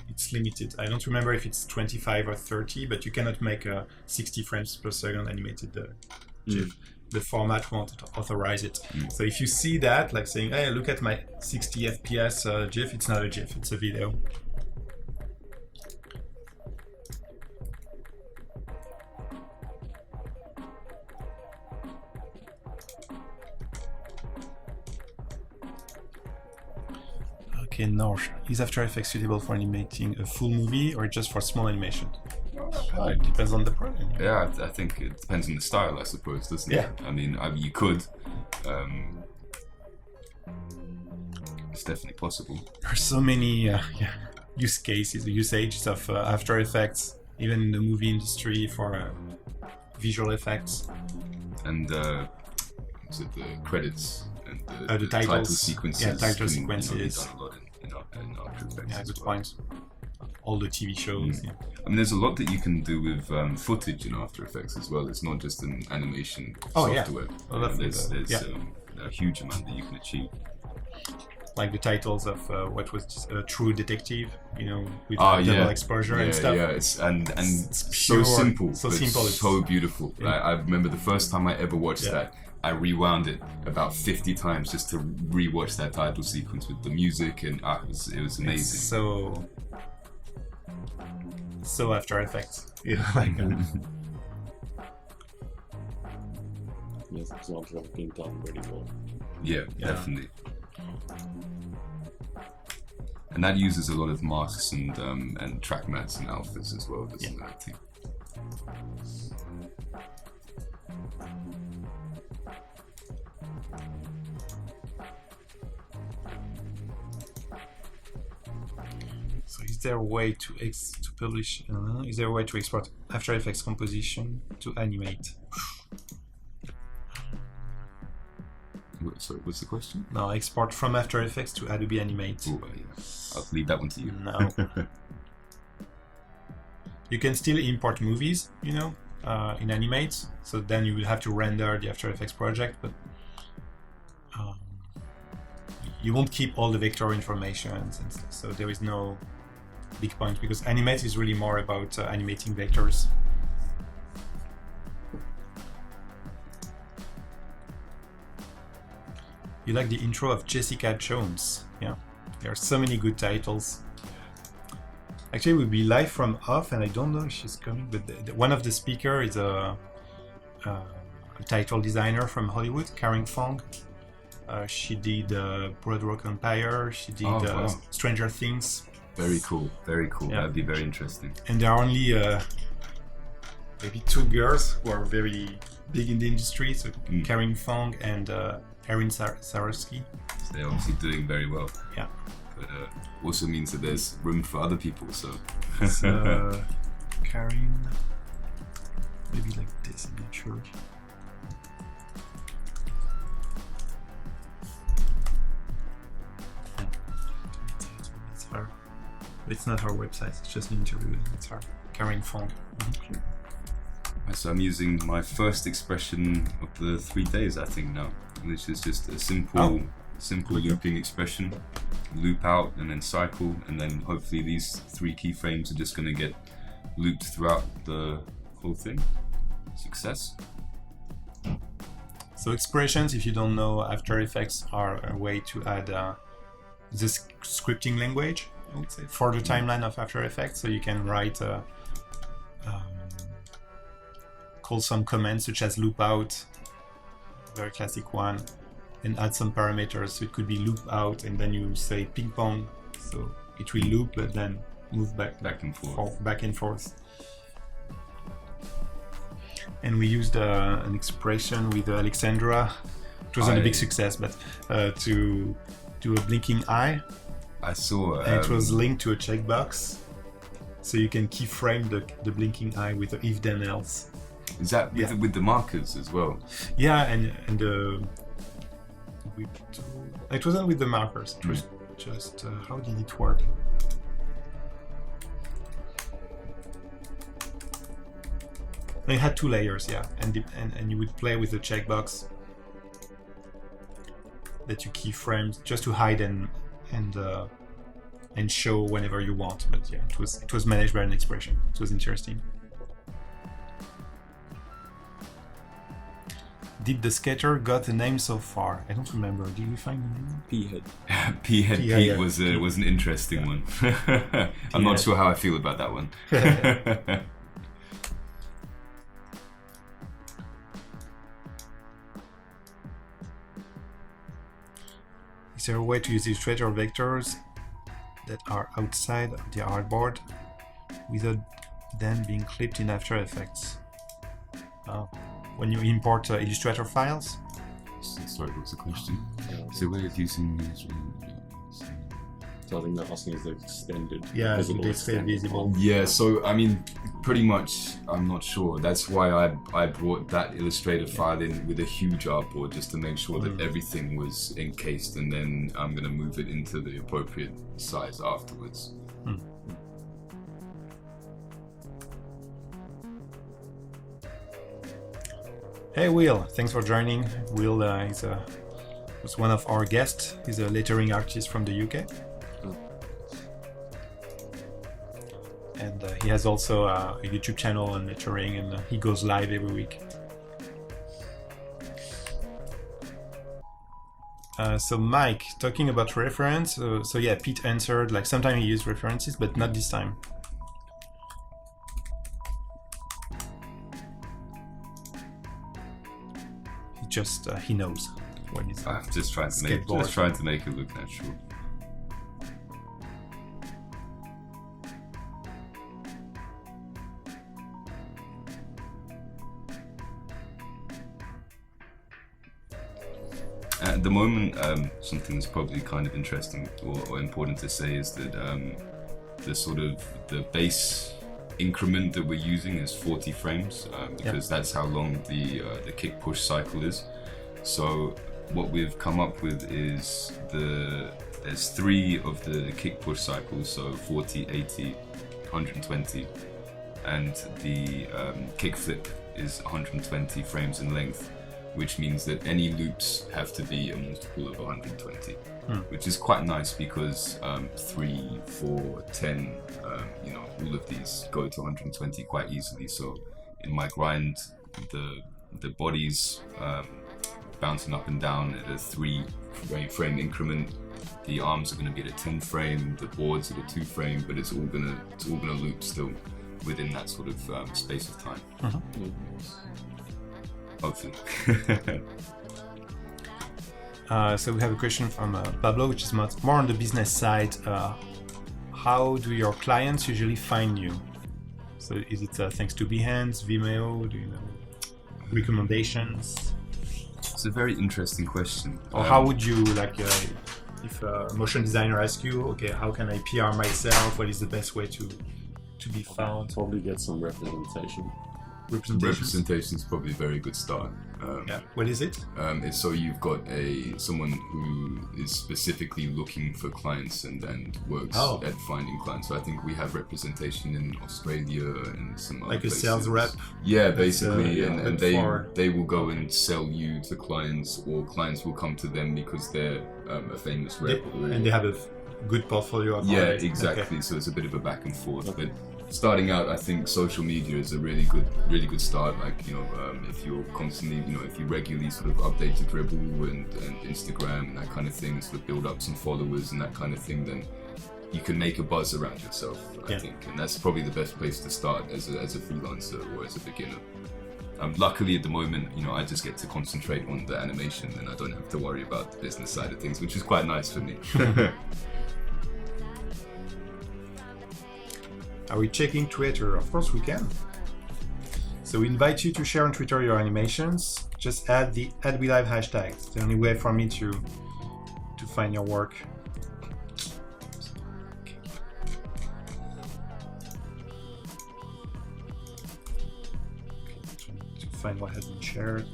It's limited. I don't remember if it's 25 or 30, but you cannot make a 60 frames per second animated GIF. The format won't authorize it. So if you see that, like saying, hey, look at my 60 FPS GIF, it's not a GIF, it's a video. Okay, Norge. Is After Effects suitable for animating a full movie or just for small animation? It depends on the program. Yeah, I think it depends on the style, I suppose, doesn't it? Yeah. I mean, you could. It's definitely possible. There are so many usages of After Effects, even in the movie industry for visual effects. And is it the credits and The title titles. sequences? Yeah, title can, sequences. be done a lot in After Effects. Yeah, as good well. point. All the TV shows. Yeah. I mean, there's a lot that you can do with footage in After Effects as well. It's not just an animation Oh, yeah. software. Oh, You know, definitely. there's a huge amount that you can achieve. Like the titles of what was True Detective, with Ah, double exposure and stuff. Yeah, it's It's so pure, simple, so but simple, so beautiful. Yeah. I remember the first time I ever watched Yeah. that, I rewound it about 50 times just to rewatch that title sequence with the music, and it was amazing. It's so After Effects. Yeah, like Yes, examples have been done really well. Yeah, Yeah. definitely. And that uses a lot of masks and track mats and alphas as well, doesn't it, I think? So is there a way to publish? Is there a way to export After Effects composition to animate? Sorry, what's the question? No, export from After Effects to Adobe Animate. Oh, yeah. I'll leave that one to you. No. You can still import movies, in Animate. So then you will have to render the After Effects project, but you won't keep all the vector information and stuff. So there is no big point, because Animate is really more about animating vectors. You like the intro of Jessica Jones. Yeah, there are so many good titles. Actually, we'll be live from off, and I don't know if she's coming, but one of the speakers is a title designer from Hollywood, Karen Fong. She did Broadrock Empire. She did Stranger Things. Very cool. Very cool. Yeah. That'd be very interesting. And there are only maybe two girls who are very big in the industry. So Karen Fong and Erin Sarowski. So they're obviously doing very well. Yeah. But also means that there's room for other people. So. Karen, maybe like this. I'm not sure. It's her. It's not her website. It's just an interview. It's her. Karen Fong. So I'm using my first expression of the 3 days, I think now, which is just a simple looping expression. Loop out and then cycle, and then hopefully these 3 keyframes are just going to get looped throughout the whole thing. Success. So expressions, if you don't know, After Effects are a way to add this scripting language, I would say, for the timeline of After Effects. So you can write, call some commands such as loop out, very classic one, and add some parameters. So it could be loop out, and then you say ping pong, so it will loop but then move back and forth. And we used an expression with Alexandra. It wasn't a big success, but to do a blinking eye. I saw. And it was linked to a checkbox, so you can keyframe the blinking eye with the if then else. Is that with the markers as well? Yeah, and it wasn't with the markers. It was just how did it work? It had 2 layers, yeah, and you would play with the checkbox that you keyframed just to hide and show whenever you want. But yeah, it was managed by an expression. It was interesting. Did the skater got the name so far? I don't remember. Did we find the name? P-head. P-head Yeah, Pete yeah. was an interesting one. I'm not sure how I feel about that one. Is there a way to use Illustrator vectors that are outside of the artboard without them being clipped in After Effects? When you import Illustrator files? Sorry, what's the question? Yeah, So way of using these. so I think they're asking is the extended. Yeah, visible, they stay extended visible. one. Yeah, so I mean, pretty much, I'm not sure. That's why I brought that Illustrator file in with a huge artboard just to make sure that everything was encased, and then I'm gonna move it into the appropriate size afterwards. Hey Will, thanks for joining. Will was one of our guests. He's a lettering artist from the UK. And he has also a YouTube channel on lettering, and he goes live every week. So Mike, talking about reference, so yeah, Pete answered, like sometimes he uses references, but not this time. He knows when it's I'm just trying to make it look natural. At the moment, something that's probably kind of interesting or important to say is that the base increment that we're using is 40 frames because that's how long the kick push cycle is. So what we've come up with is there's 3 of the kick push cycles, so 40, 80, 120, and the kick flip is 120 frames in length, which means that any loops have to be a multiple of 120, which is quite nice because 3, 4, 10, all of these go to 120 quite easily. So in my grind, the bodies bouncing up and down at a 3 frame increment. The arms are going to be at a 10 frame, the boards at a 2 frame, but it's all gonna loop still within that sort of space of time. Hopefully. So we have a question from Pablo, which is more on the business side. How do your clients usually find you? So is it thanks to Behance, Vimeo, do you know, recommendations? It's a very interesting question. Or how would you, like, if a motion designer asks you, okay, how can I PR myself? What is the best way to be found? Probably get some representation. Representation is probably a very good start. Yeah. What is it? It's so you've got someone who is specifically looking for clients and works at finding clients. So I think we have representation in Australia and some other like places. A sales rep. Yeah, basically, yeah, and they will go and sell you to clients, or clients will come to them because they're a famous rep. And they have a good portfolio of yeah, clients. exactly. Okay. So it's a bit of a back and forth, but. Starting out, I think social media is a really good start. Like, if you're constantly, if you regularly sort of update your Dribbble and Instagram and that kind of thing, sort of build up some followers and that kind of thing, then you can make a buzz around yourself, I think. And that's probably the best place to start as a freelancer or as a beginner. Luckily at the moment, I just get to concentrate on the animation and I don't have to worry about the business side of things, which is quite nice for me. Are we checking Twitter? Of course we can. So we invite you to share on Twitter your animations. Just add the @WeLive hashtag. It's the only way for me to find your work. To find what has been shared.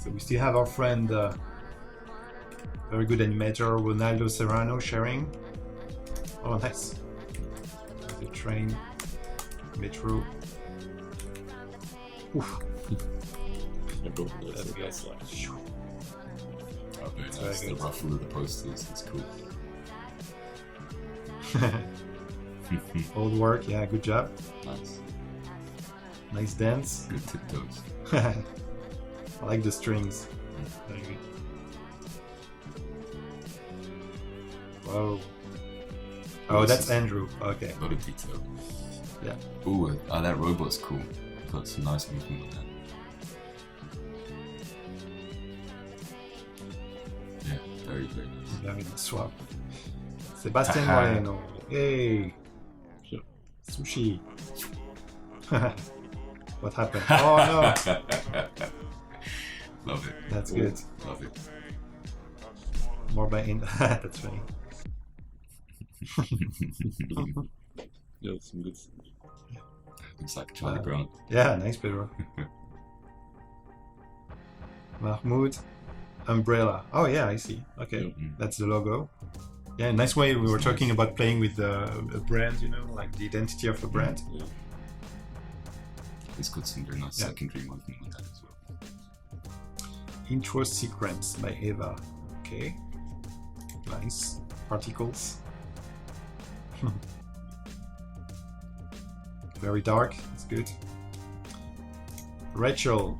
So we still have our friend, very good animator, Ronaldo Serrano sharing. Oh, nice. The train, metro. Oof. That's That's like Oh, very nice. The ruffle of the posters, that's cool. Old work, yeah, good job. nice. Nice dance. Good tiptoes. I like the strings. Very good. Whoa. Oh, that's Andrew. Okay. A lot of detail. Yeah. Ooh, that robot's cool. Got some nice movement on that. Yeah, very nice. Very nice swap. Sebastian Moreno. Hey. Sushi. What happened? Oh no. Love it. That's good. Love it. More by in. That's funny. Yeah, some good. Looks like Charlie Brown. Yeah, nice Pedro. Mahmoud. Umbrella. Oh yeah, I see. Okay, that's the logo. Yeah, nice way. We were talking about playing with a brand, like the identity of a brand. Yeah. It's got some very nice secondary movement on that as well. Intro sequence by Eva. Okay. Nice. Particles. Very dark. It's good. Rachel.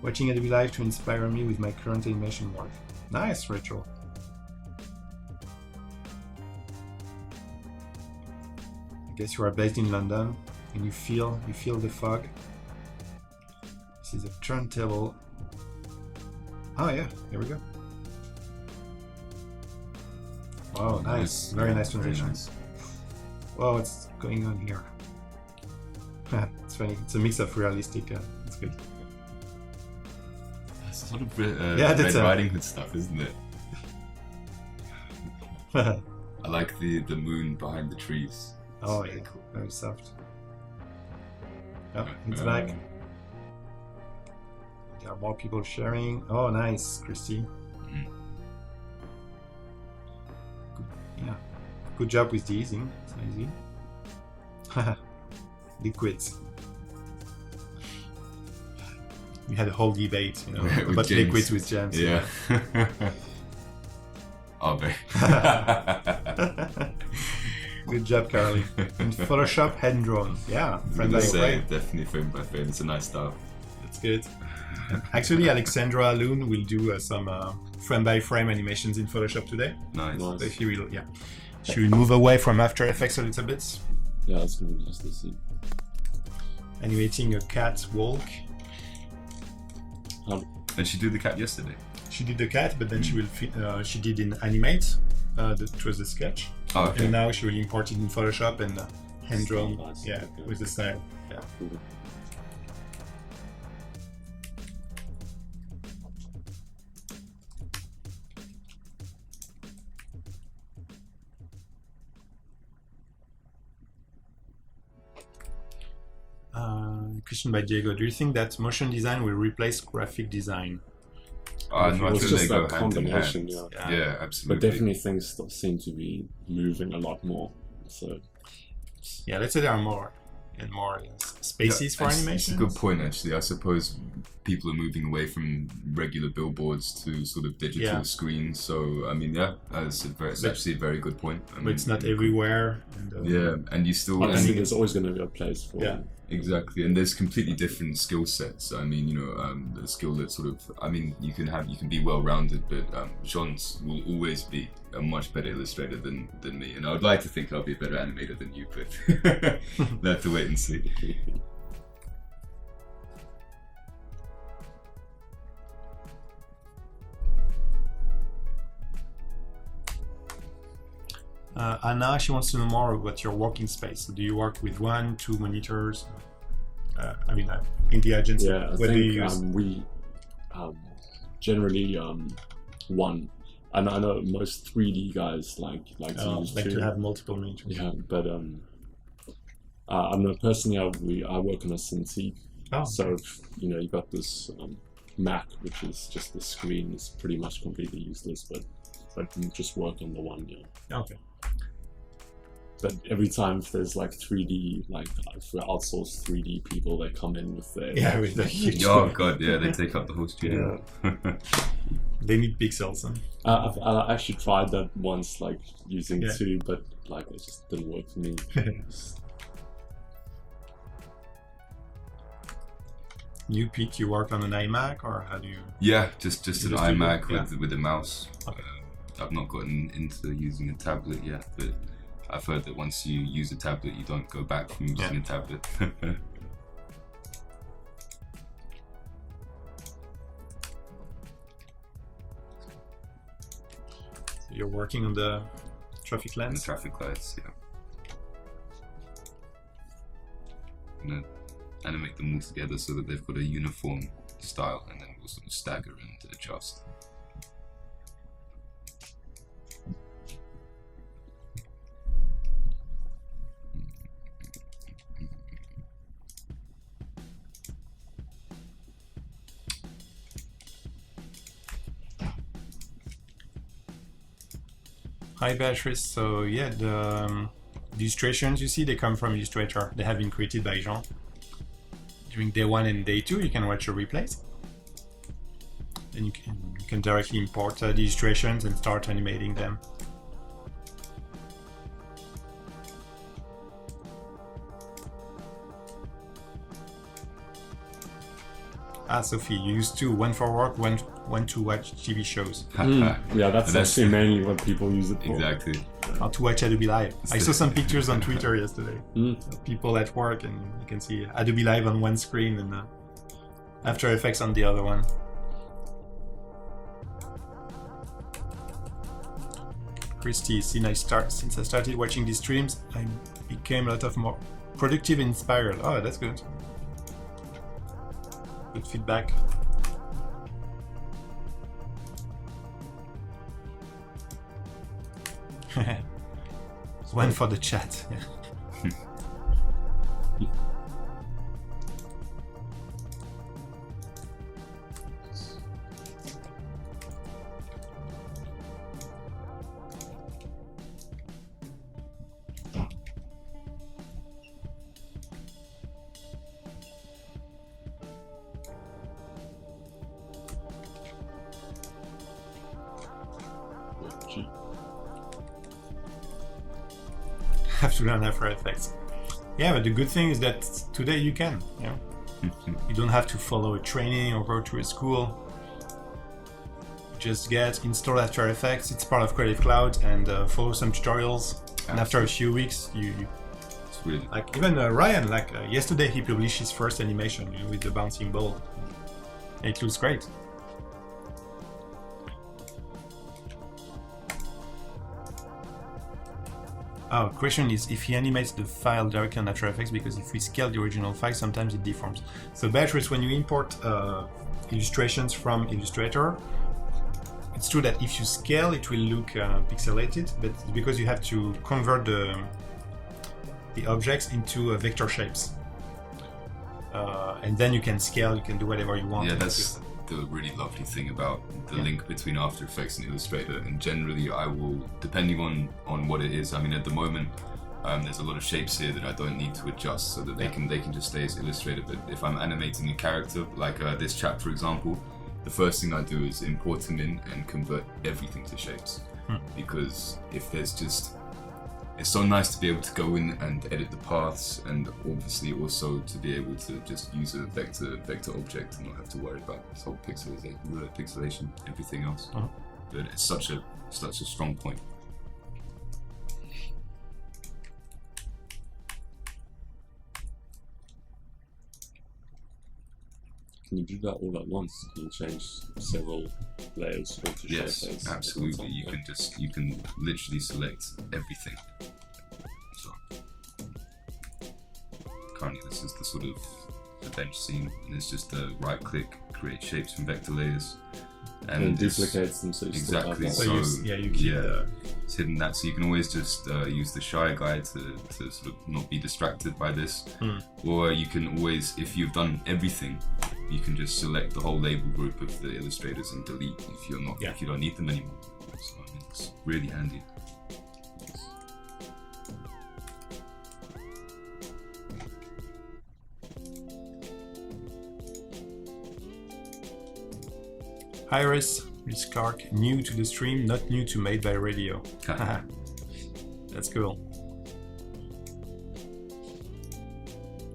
Watching Adobe Live to inspire me with my current animation work. Nice, Rachel. I guess you are based in London and you feel the fog. This is a turntable. Oh yeah, here we go. Wow, nice. Very nice transition. Nice. Whoa, what's going on here? It's funny. It's a mix of realistic. It's good. That's sort of that's Red Riding Hood stuff, isn't it? Oh I like the moon behind the trees. It's yeah, very cool. very soft. Oh, it's back. There are more people sharing. Oh, nice, Christy. Yeah, good job with the easing. It's easy. Liquids. We had a whole debate, about James. liquids with James. Yeah. Oh, very. Good job, Carly. And Photoshop hand drawn. Yeah, frame by frame. Definitely frame by frame. It's a nice style. That's good. Actually, Alexandra Loon will do some frame-by-frame animations in Photoshop today. Nice. Nice. So she will move away from After Effects a little bit, Yeah, that's gonna be interesting to see. animating a cat walk. And she did the cat yesterday. She did the cat, but then she did in Animate. That was the sketch. Oh, okay. And now she will import it in Photoshop and hand drawn. Nice. Yeah, Okay. with the style. Yeah. Cool. Question by Diego: do you think that motion design will replace graphic design? No, I It's think just they go that hand in hand. combination, yeah. Yeah, absolutely. But definitely things seem to be moving a lot more. So Yeah, let's say there are more and more spaces for It's animation. a good point, actually. I suppose people are moving away from regular billboards to sort of digital Yeah. screens. So, I mean, yeah, it's actually a very good point. But it's not everywhere. And, Yeah, and you still... obviously, and- there's always going to be a place for. Yeah. Exactly, and there's completely different skill sets. I mean, the skill that sort of, I mean, you can be well-rounded, but Jean's will always be a much better illustrator than me, and I would like to think I'll be a better animator than you, but we'll have to wait and see. Anna, she wants to know more about your working space. Do you work with 1, 2 monitors? In the agency, Yeah, I what do you think use? we generally one. And I know most 3D guys like to use Like two. to have multiple monitors. Yeah, but I know personally I work on a Cintiq. Oh, So you got this Mac, which is just the screen is pretty much completely useless, but I can just work on the one. Yeah. okay. But every time if there's like 3D, like if we outsource 3D people, they come in with their Yeah, with the huge. Oh god, yeah, they take up the whole studio. They need pixels. Huh? I actually tried that once, like using Yeah. two, but like it just didn't work for me. You, Pete, you work on an iMac, or how do you? Yeah, just an Just do iMac that, with a mouse. Okay. I've not gotten into using a tablet yet, but I've heard that once you use a tablet, you don't go back from using a tablet. So you're working on the traffic And the lens. traffic lights, yeah. I'm gonna animate them all together so that they've got a uniform style, and then we'll sort of stagger and adjust. Hi, Beatrice. So yeah, the illustrations you see, they come from Illustrator. They have been created by Jean. During day 1 and day 2, you can watch your replays. Then you can directly import the illustrations and start animating them. Ah, Sophie, you used two, one for work, one to watch TV shows. Yeah, that's actually mainly what people use it for. Exactly. How to watch Adobe Live. I saw some pictures on Twitter yesterday. Mm. People at work, and you can see Adobe Live on one screen and After Effects on the other one. Christy, since I started watching these streams, I became a lot of more productive and inspired. Oh, that's good. Good feedback. One for the chat. Gee. Have to learn After Effects. Yeah, but the good thing is that today you can. You don't have to follow a training or go to a school. Just install After Effects. It's part of Creative Cloud, and follow some tutorials. And after a few weeks, It's really like even Ryan, yesterday he published his first animation, with the bouncing ball. It looks great. Oh, question is if he animates the file directly on After Effects, because if we scale the original file, sometimes it deforms. So Beatrice, when you import illustrations from Illustrator, it's true that if you scale, it will look pixelated, but it's because you have to convert the objects into vector shapes. And then you can scale, you can do whatever you want. Yeah, that's the really lovely thing about the link between After Effects and Illustrator. And generally I will, depending on what it is, I mean at the moment there's a lot of shapes here that I don't need to adjust, so that they can just stay as Illustrator. But if I'm animating a character, like this chap for example, the first thing I do is import him in and convert everything to shapes. Because if there's just, it's so nice to be able to go in and edit the paths, and obviously also to be able to just use a vector object and not have to worry about this whole pixelation, everything else. But it's such a strong point. Can you do that all at once? Can you change several layers onto Yes, shape absolutely. You can literally select everything. So currently this is the sort of the bench scene, and it's just a right click, create shapes from vector layers, and it duplicates them, so you exactly. still have So you keep it's hidden that, so you can always just use the shy guy to sort of not be distracted by this. Or you can always, if you've done everything, you can just select the whole label group of the illustrators and delete if you don't need them anymore. So I mean, it's really handy. Iris, Miss Clark, new to the stream, not new to Made by Radio. That's cool.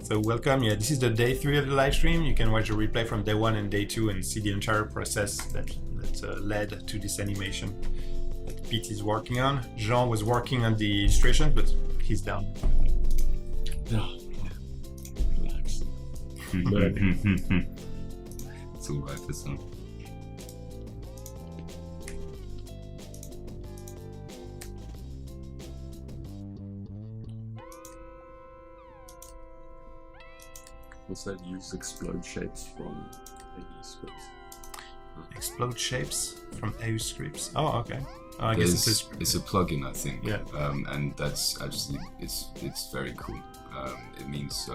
So welcome. Yeah, this is the day 3 of the live stream. You can watch the replay from day 1 and day 2 and see the entire process that led to this animation that Pete is working on. Jean was working on the illustration, but he's down. relax. It's alright for some. What's that? Use explode shapes from AE scripts. Explode shapes from AU scripts. Oh, okay. Oh, I guess it's a plugin, I think. Yeah. And that's actually it's very cool. It means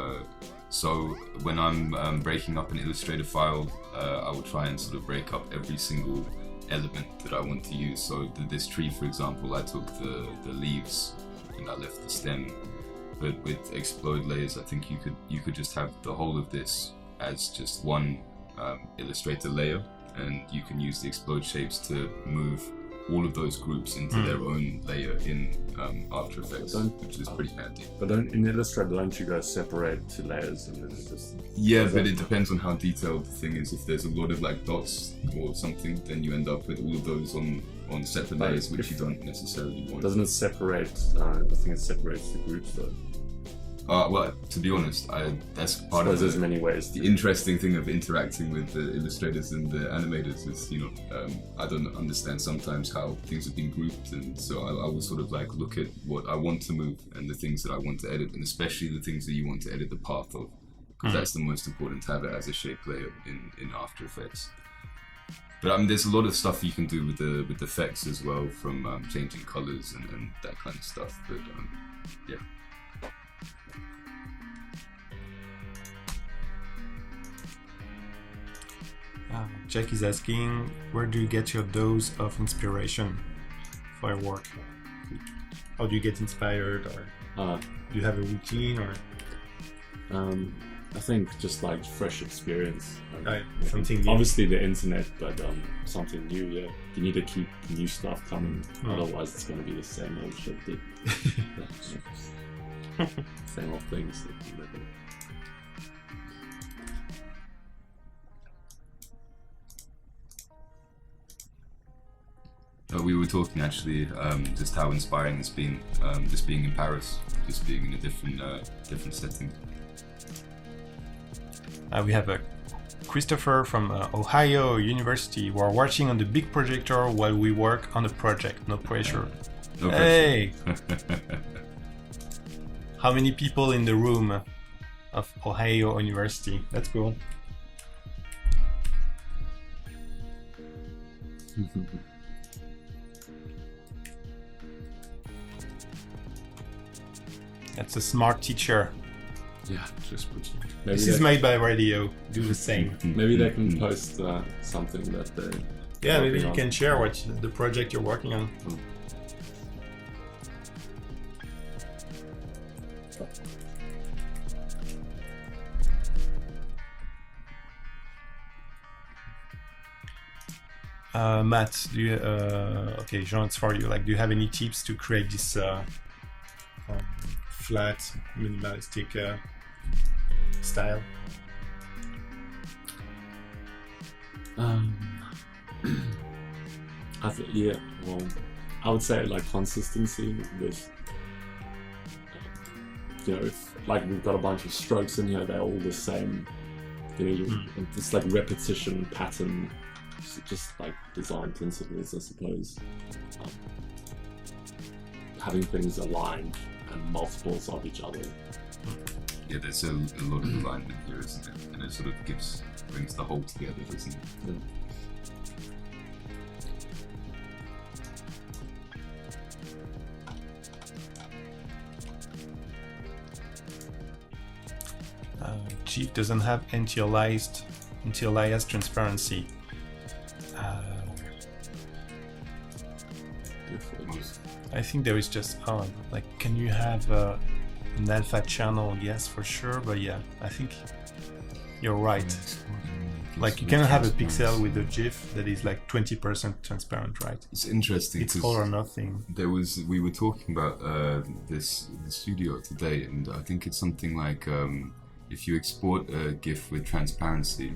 so when I'm breaking up an Illustrator file, I will try and sort of break up every single element that I want to use. So this tree, for example, I took the leaves and I left the stem. But with explode layers, I think you could just have the whole of this as just one Illustrator layer, and you can use the explode shapes to move all of those groups into their own layer in After Effects, which is pretty handy. But in Illustrator, don't you go separate to layers and then just... Yeah, but it depends on how detailed the thing is. If there's a lot of like dots or something, then you end up with all of those on separate layers, which you don't necessarily want. Doesn't it separate? I think it separates the groups though. Well, to be honest, that's part of there's many ways. The interesting thing of interacting with the illustrators and the animators is, I don't understand sometimes how things have been grouped, and so I will sort of like look at what I want to move and the things that I want to edit, and especially the things that you want to edit the path of, because that's the most important, to have it as a shape layer in After Effects. But I mean, there's a lot of stuff you can do with the effects as well, from changing colors and that kind of stuff. But yeah. Jack is asking, where do you get your dose of inspiration for your work? How do you get inspired, or do you have a routine, or? I think just like fresh experience. Something new. Obviously the internet, but something new. Yeah, you need to keep new stuff coming. Otherwise, it's going to be the same old shit. Same old things. We were talking actually just how inspiring it's been, just being in Paris, just being in a different setting. We have a Christopher from Ohio University. We're watching on the big projector while we work on the project. No pressure. No Hey! pressure. How many people in the room of Ohio University? That's cool. That's a smart teacher. Yeah, just put. This is made by radio. Do the same. Maybe they can post something that they. Yeah, maybe you can share what the project you're working on. Matt, do you, okay, Jean, it's for you. Like, do you have any tips to create this flat, minimalistic style? Yeah, well, I would say like consistency with, if like we've got a bunch of strokes in here, they're all the same. It's like repetition, pattern, just like design principles, I suppose. Having things aligned and multiples of each other. Yeah, there's a lot of alignment here, isn't it? And it sort of brings the whole together, doesn't it? Yeah. GIF doesn't have anti-aliased transparency. I think there is just can you have an alpha channel? Yes, for sure, but yeah, I think you're right. Like you cannot have a pixel with a GIF that is like 20% transparent, right? It's interesting. It's all or nothing. We were talking about this in the studio today, and I think it's something like if you export a GIF with transparency,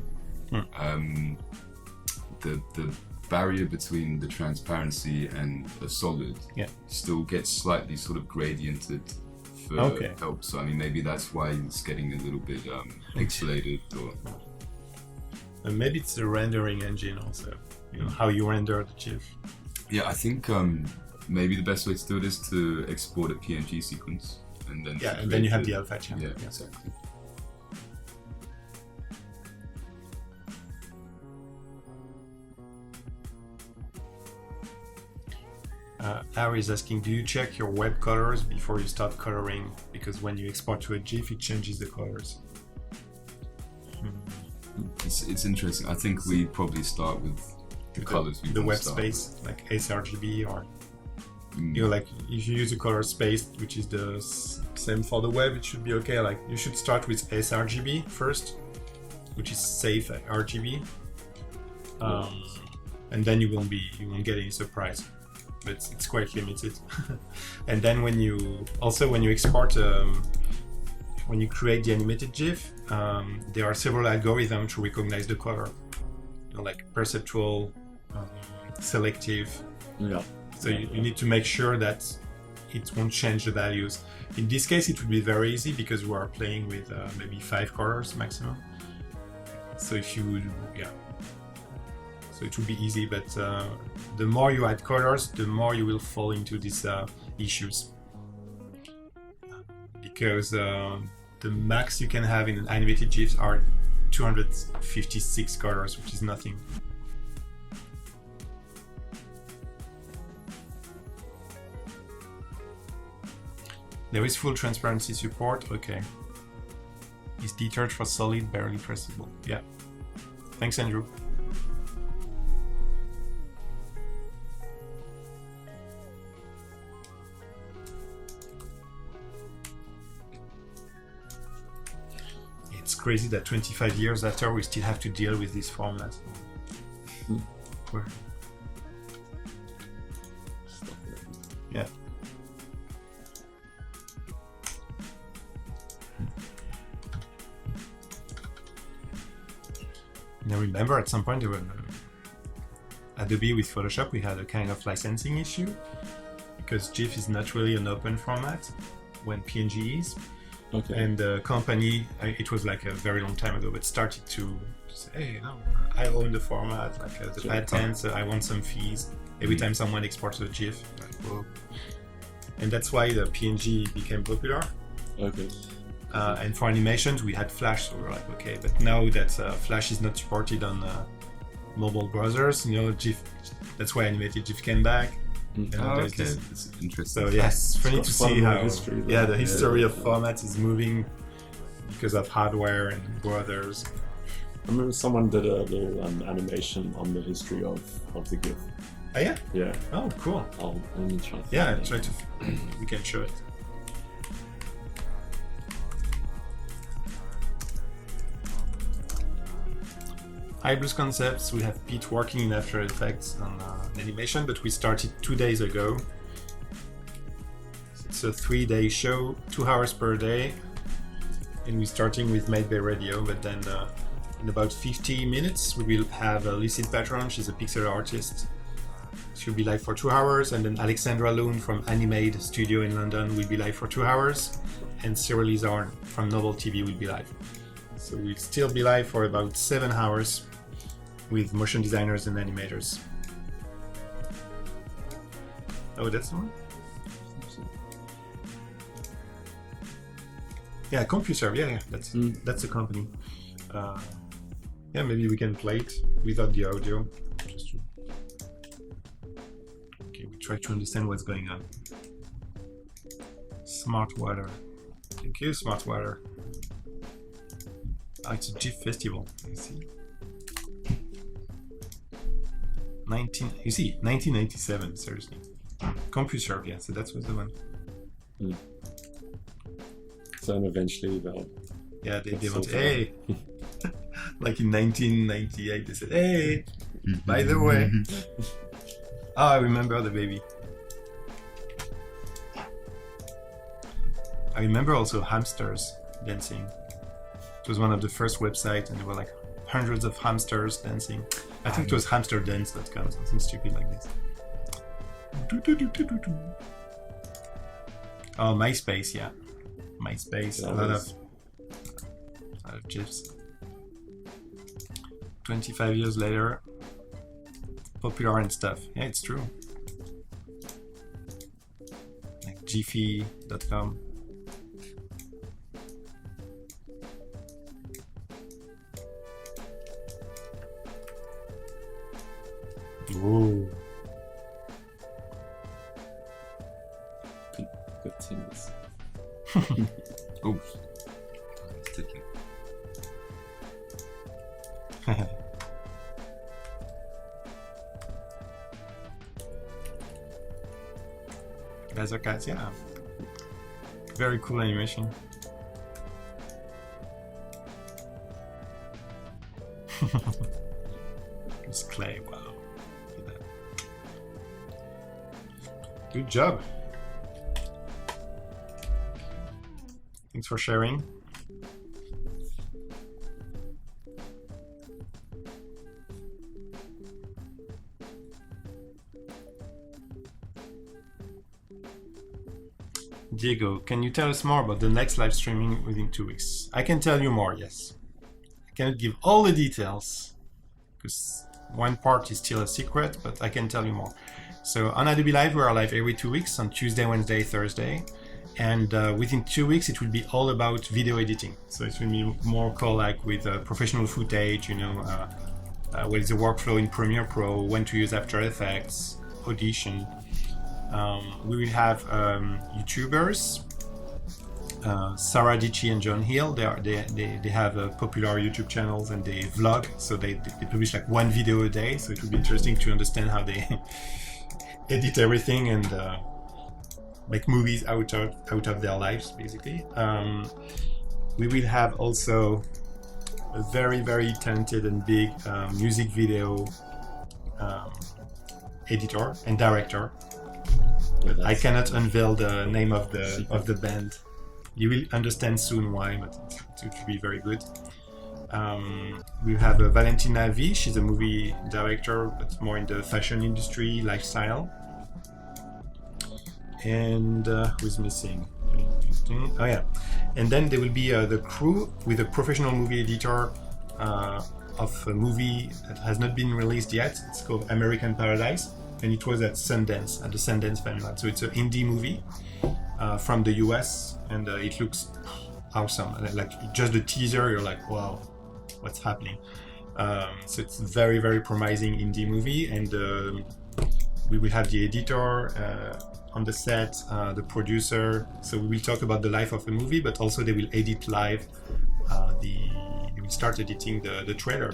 the barrier between the transparency and a solid still gets slightly sort of gradiented for help. So I mean, maybe that's why it's getting a little bit pixelated, or maybe it's the rendering engine also. How you render the GIF. Yeah, I think maybe the best way to do it is to export a PNG sequence and then and then you have the alpha channel. Yeah, exactly. Harry is asking, do you check your web colors before you start coloring? Because when you export to a GIF, it changes the colors. It's interesting. I think we probably start with the colors. The web space, like sRGB, or like if you use a color space, which is the same for the web, it should be okay. Like you should start with sRGB first, which is safe RGB, and then you won't get any surprise. But it's quite limited. And then when you export, when you create the animated GIF, there are several algorithms to recognize the color, like perceptual, selective. Yeah. So you need to make sure that it won't change the values. In this case, it would be very easy because we are playing with maybe 5 colors maximum. So if you so it will be easy, but the more you add colors, the more you will fall into these issues. Because the max you can have in an animated GIF are 256 colors, which is nothing. There is full transparency support, okay. Is deterred for solid, barely traceable. Yeah. Thanks, Andrew. It's crazy that 25 years after we still have to deal with this format. Yeah. And I remember at some point Adobe with Photoshop, we had a kind of licensing issue because GIF is not really an open format when PNG is. Okay. And the company, it was like a very long time ago, but started to say, hey, no, I own the format, like the patents, I want some fees. Every time someone exports a GIF, like, whoa. And that's why the PNG became popular. Okay. And for animations, we had Flash, so we were like, okay, but now that Flash is not supported on mobile browsers, GIF, that's why animated GIF came back. Okay, that's interesting. So yes, funny to see how history, the history of formats is moving because of hardware and browsers. I remember someone did a little animation on the history of the GIF. Oh yeah? Yeah. Oh cool. Let me try. Try to. We can show it. iBlues Concepts, we have Pete working in After Effects on animation, but we started 2 days ago. It's a 3-day show, 2 hours per day, and we're starting with Made by Radio, but then in about 50 minutes we will have Lucid Patron, she's a pixel artist. She'll be live for 2 hours, and then Alexandra Loon from Animade Studio in London will be live for 2 hours, and Cyril Izarn from Novel TV will be live. So we'll still be live for about 7 hours with motion designers and animators. Oh, that's the one? Yeah, CompuServe, yeah, that's the company. Yeah, maybe we can play it without the audio. Okay, we try to understand what's going on. Smart Water. Thank you, Smart Water. Oh, it's a GIF festival, you see? 1997, seriously. CompuServe, yeah, so that was the one. So and eventually they'll... Yeah, they want, hey! Like in 1998, they said, hey! By the way! Oh, I remember the baby. I remember also hamsters dancing. It was one of the first websites, and there were like hundreds of hamsters dancing. I think it was hamsterdance.com, something stupid like this. Oh, MySpace, yeah. MySpace, a lot of GIFs. 25 years later, popular and stuff. Yeah, it's true. Like Giphy.com. Whoa. Good things. Oops. It's ticking. Laser cats, yeah. Very cool animation. It's clay, wow. Look at that. Good job. Thanks for sharing. Diego, can you tell us more about the next live streaming within 2 weeks? I can tell you more, yes. I cannot give all the details because one part is still a secret, but I can tell you more. So on Adobe Live, we are live every 2 weeks on Tuesday, Wednesday, Thursday. And within 2 weeks, it will be all about video editing. So it will be more called like with professional footage, you know, what is the workflow in Premiere Pro, when to use After Effects, Audition. We will have YouTubers, Sarah Dici and John Hill. They have popular YouTube channels and they vlog, so they publish like one video a day. So it will be interesting to understand how they edit everything and make movies out of their lives, basically. We will have also a very, very talented and big music video editor and director. But I cannot unveil the name of the band. You will understand soon why, but it will be very good. We have Valentina V. She's a movie director, but more in the fashion industry, lifestyle. And who's missing? Oh yeah. And then there will be the crew with a professional movie editor of a movie that has not been released yet. It's called American Paradise, and it was at Sundance, at the Sundance Film Lab. So it's an indie movie from the US, and it looks awesome. Like just the teaser, you're like, wow, what's happening? So it's a very, very promising indie movie, and we will have the editor on the set, the producer. So we will talk about the life of the movie, but also they will edit live. They will start editing the trailer.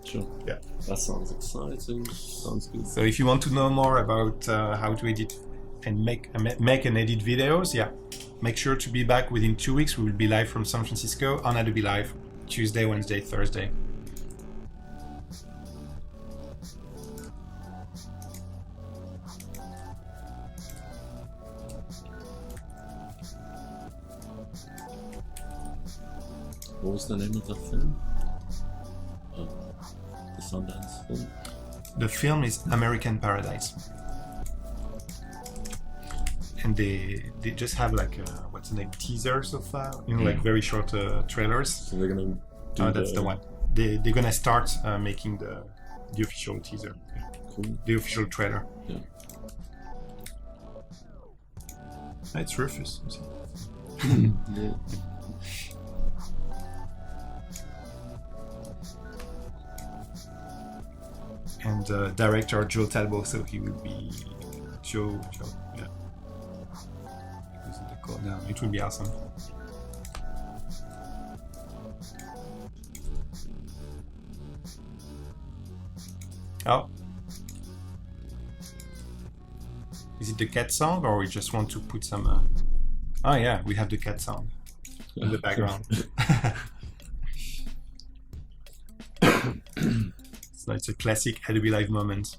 Sure. Yeah. That sounds exciting. Sounds good. So if you want to know more about how to edit and make and edit videos, yeah, make sure to be back within 2 weeks. We will be live from San Francisco on Adobe Live, Tuesday, Wednesday, Thursday. What was the name of that film? The Sundance film? The film is American Paradise. And they just have like what's the name, teaser so far, like very short trailers. So they're gonna do that's the one. They're gonna start making the official teaser. Cool. The official trailer. Yeah. It's Rufus. Yeah. And director Joe Talbot, so he will be Joe, yeah. Who's in the call now? It will be awesome. Oh, is it the cat song, or we just want to put some? Oh yeah, we have the cat song in the background. So it's a classic Adobe Live moment.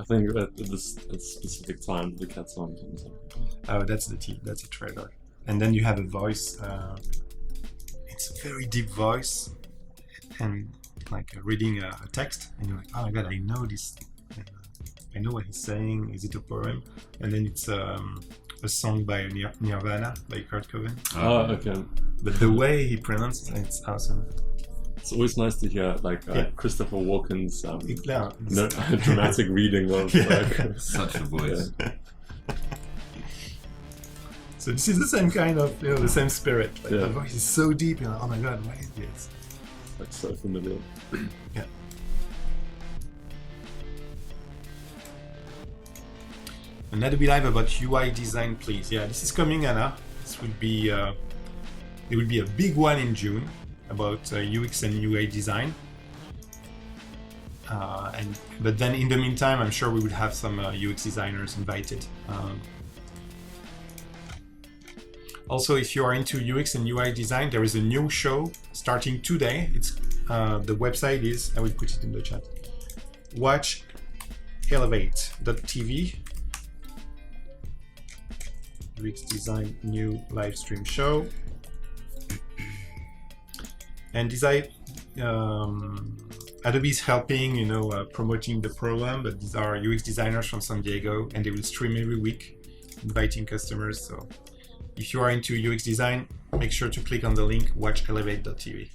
I think at this specific time the cat song comes up. Oh, that's the trailer. And then you have a voice. It's a very deep voice, and like reading a text, and you're like, oh my god, I know this. I know what he's saying. Is it a poem? And then it's a song by Nirvana, by Kurt Cobain. Oh, okay. But the way he pronounced it, it's awesome. It's always nice to hear Christopher Walken's Yeah. dramatic reading of Such a voice. Yeah. So this is the same kind of, the same spirit. Like, Yeah. the voice is so deep, you're like, oh my god, what is this? like so familiar. Yeah. An Adobe Live about UI design, please. Yeah, this is coming, Anna. This will be there will be a big one in June about UX and UI design. But then in the meantime, I'm sure we will have some UX designers invited. Also, if you are into UX and UI design, there is a new show starting today. It's the website is, I will put it in the chat, watchelevate.tv. UX design new live stream show. And design, Adobe is helping, promoting the program, but these are UX designers from San Diego, and they will stream every week, inviting customers. So if you are into UX design, make sure to click on the link, watchelevate.tv.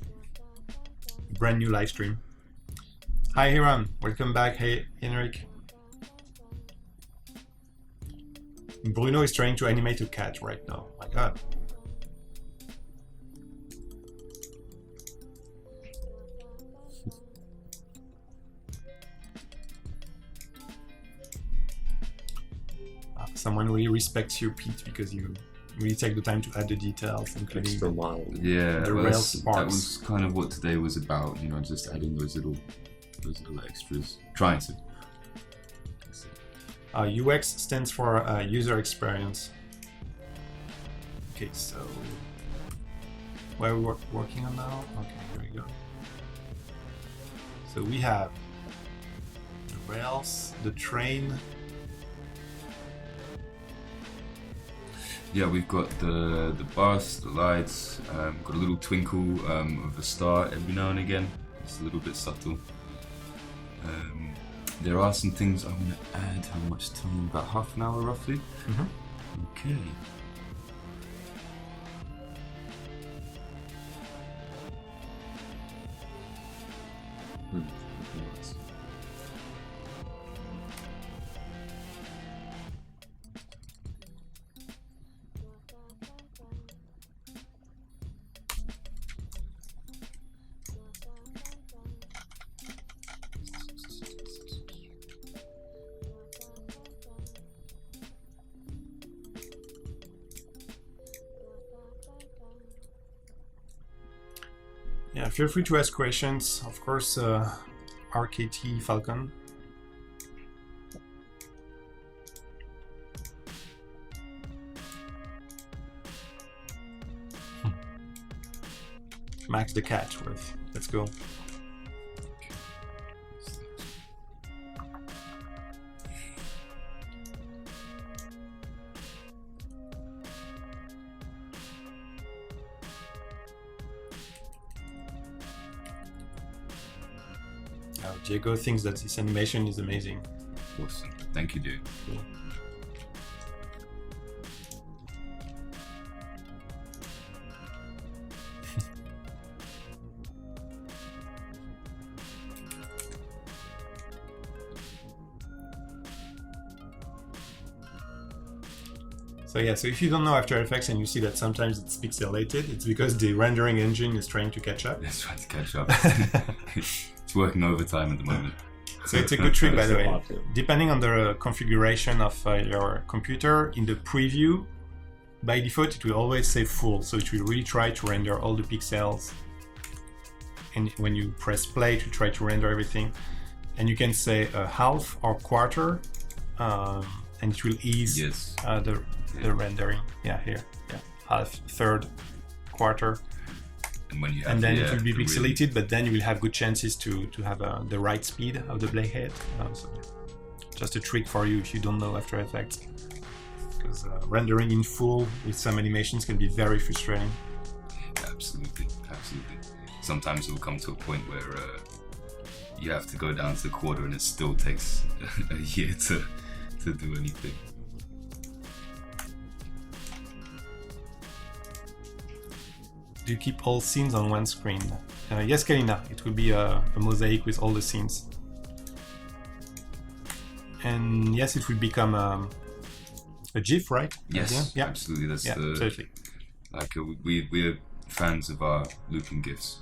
Brand new live stream. Hi, Hiram. Welcome back. Hey, Henrik. Bruno is trying to animate a cat right now. My god. Someone really respects you, Pete, because you really take the time to add the details, including Extra mile. Yeah, the Rails that parts. was kind of what today was about. Just adding those little extras. Trying to. UX stands for user experience. Okay, so what are we working on now? Okay, here we go. So we have the rails, the train. Yeah, we've got the bus, the lights, got a little twinkle of a star every now and again. It's a little bit subtle. There are some things I'm going to add. How much time? About half an hour, roughly. Okay. Yeah, feel free to ask questions. Of course, RKT Falcon. Max the cat with. Let's go. Diego thinks that this animation is amazing. Awesome. Thank you, dude. Cool. So yeah, so if you don't know After Effects and you see that sometimes it's pixelated, it's because the rendering engine is trying to catch up. It's trying to catch up. It's working overtime at the moment. So it's a good trick, by the way. Depending on the configuration of your computer, in the preview, by default, it will always say full. So it will really try to render all the pixels. And when you press play to try to render everything, and you can say half or quarter, and it will ease the rendering. Yeah, here. Yeah, half, third, quarter. And when you have, and then it will be pixelated, but then you will have good chances to have the right speed of the blade head. So just a trick for you if you don't know After Effects, because rendering in full with some animations can be very frustrating. Absolutely, absolutely. Sometimes it will come to a point where you have to go down to the quarter, and it still takes a year to do anything. Do you keep all scenes on one screen? Yes, Kalina, it will be a mosaic with all the scenes. And yes, it will become a GIF, right? Yes, yeah, absolutely. That's totally. Like we're fans of our looping GIFs.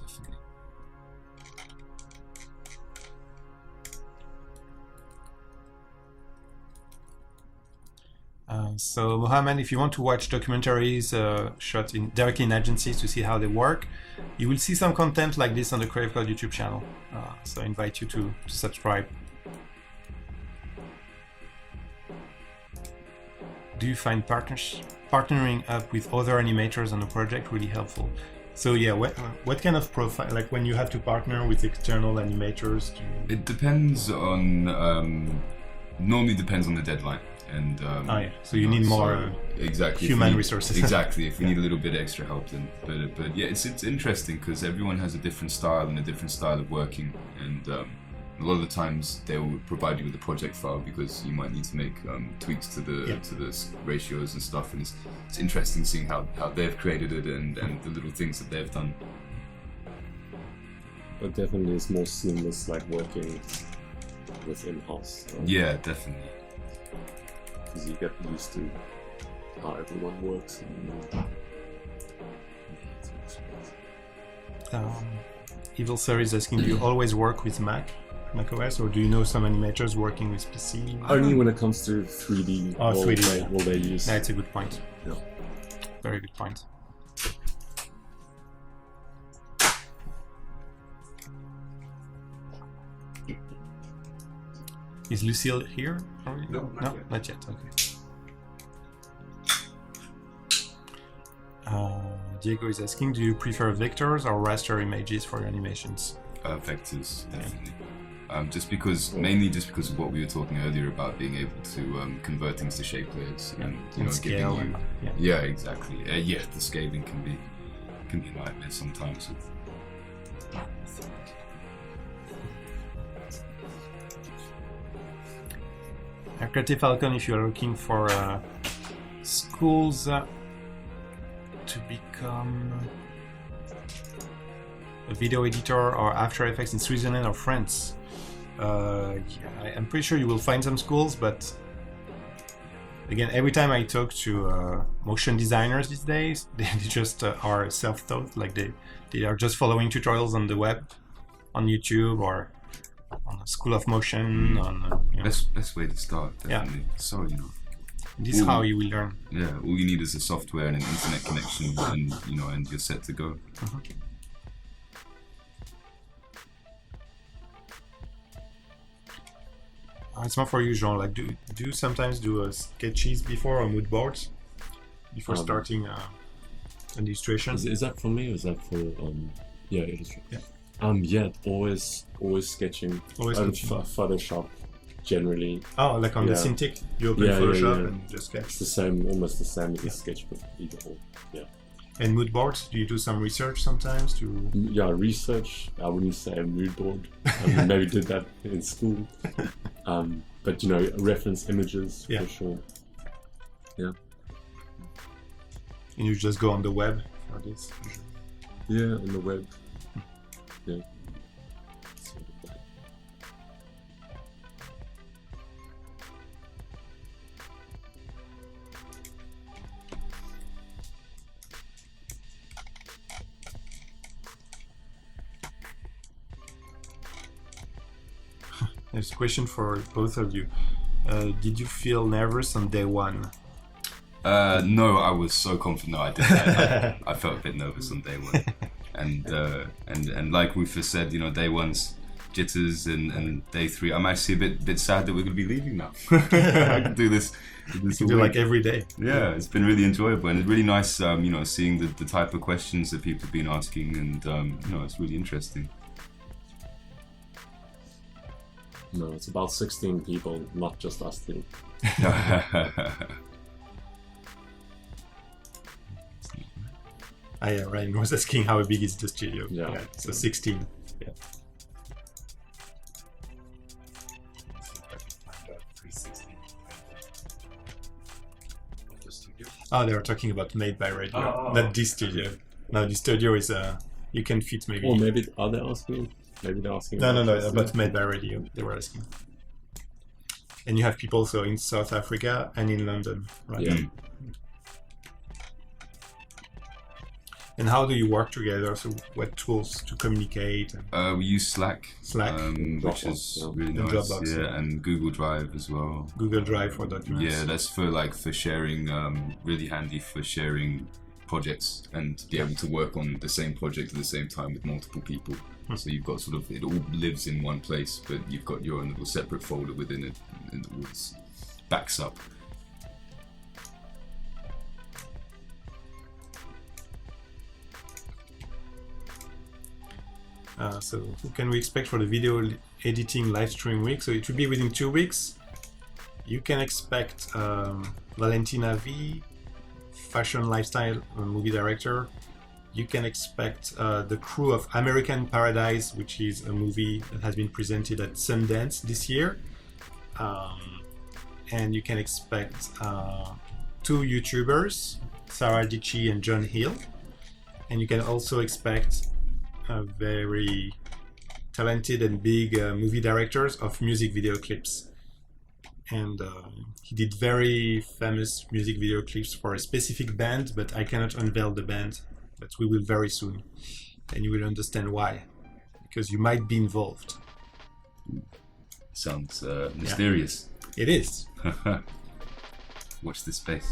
Definitely. So Mohammed, if you want to watch documentaries shot directly in agencies to see how they work, you will see some content like this on the Creative Cloud YouTube channel. So I invite you to subscribe. Do you find partnering up with other animators on a project really helpful? So yeah, what kind of profile, like when you have to partner with external animators? It depends on, normally depends on the deadline. And so you need more exactly human resources. Exactly, if we need a little bit extra help, then but yeah, it's interesting because everyone has a different style and a different style of working, and a lot of the times they will provide you with a project file because you might need to make tweaks to the ratios and stuff, and it's interesting seeing how they've created it and the little things that they've done. But definitely it's more seamless, like working with in-house. Yeah, definitely. Because you get used to how everyone works. Evil Sir is asking, do you always work with Mac OS, or do you know some animators working with PC? Only when it comes to 3D. 3D. Will they use? That's a good point. Yeah. Very good point. Is Lucille here? No, not yet. Okay. Diego is asking, do you prefer vectors or raster images for your animations? Vectors, definitely. Mainly just because of what we were talking earlier about being able to convert things to shape layers and scale. Giving you, yeah, exactly. The scaling can be a nightmare sometimes. Creative Falcon, if you're looking for schools to become a video editor or After Effects in Switzerland or France, yeah, I'm pretty sure you will find some schools, but again, every time I talk to motion designers these days, they just are self-taught, like they are just following tutorials on the web, on YouTube, or on a School of Motion. On you know. Best way to start, definitely. Yeah. So, you know, this is how you will learn. Yeah, all you need is a software and an internet connection, and you know, and you're set to go. It's more for you, Jean. Like, do you sometimes do sketches before or mood boards before starting an illustration? Is that for me or is that for yeah, illustration? Yeah. Yeah, always sketching. Always sketching. Photoshop, generally. Oh, like on the Cintiq, you open Photoshop and just sketch. It's the same, almost the same as a sketchbook, either or. Yeah. And mood boards, do you do some research sometimes to? Yeah, research. I wouldn't say a mood board. I maybe did that in school. But you know, reference images for sure. Yeah. And you just go on the web for this? Yeah, on the web. Yeah. There's a question for both of you. Did you feel nervous on day one? No, I was so confident. No, I didn't. I felt a bit nervous on day one, and like Rufus said, you know, day one's jitters, and day three, I'm actually a bit sad that we're going to be leaving now. I can do this. You do like every day. Yeah, it's been really enjoyable, and it's really nice, you know, seeing the type of questions that people have been asking, and you know, it's really interesting. No, it's about 16 people, not just us two. Ryan was asking how big is the studio. Yeah. So 16. Yeah. Oh, they were talking about Made by Radio, not this studio. No, this studio is you can fit maybe. Or maybe are they asking? Maybe they're asking. No, about Made by Radio. They were asking. And you have people also in South Africa and in London, right? Yeah. And how do you work together? So what tools to communicate? We use Slack, which is really nice. Dropbox, yeah, and Google Drive as well. Google Drive for documents. Yeah, that's for sharing. Really handy for sharing projects and be able to work on the same project at the same time with multiple people. So you've got sort of, it all lives in one place, but you've got your own little separate folder within it, and it always backs up. So what can we expect for the video editing live stream week? So it will be within 2 weeks. You can expect Valentina V, fashion lifestyle movie director. You can expect the crew of American Paradise, which is a movie that has been presented at Sundance this year. And you can expect 2 YouTubers, Sarah Dichi and John Hill. And you can also expect very talented and big movie directors of music video clips. And he did very famous music video clips for a specific band, but I cannot unveil the band. But we will very soon, and you will understand why, because you might be involved. Sounds mysterious. Yeah. It is. Watch this space.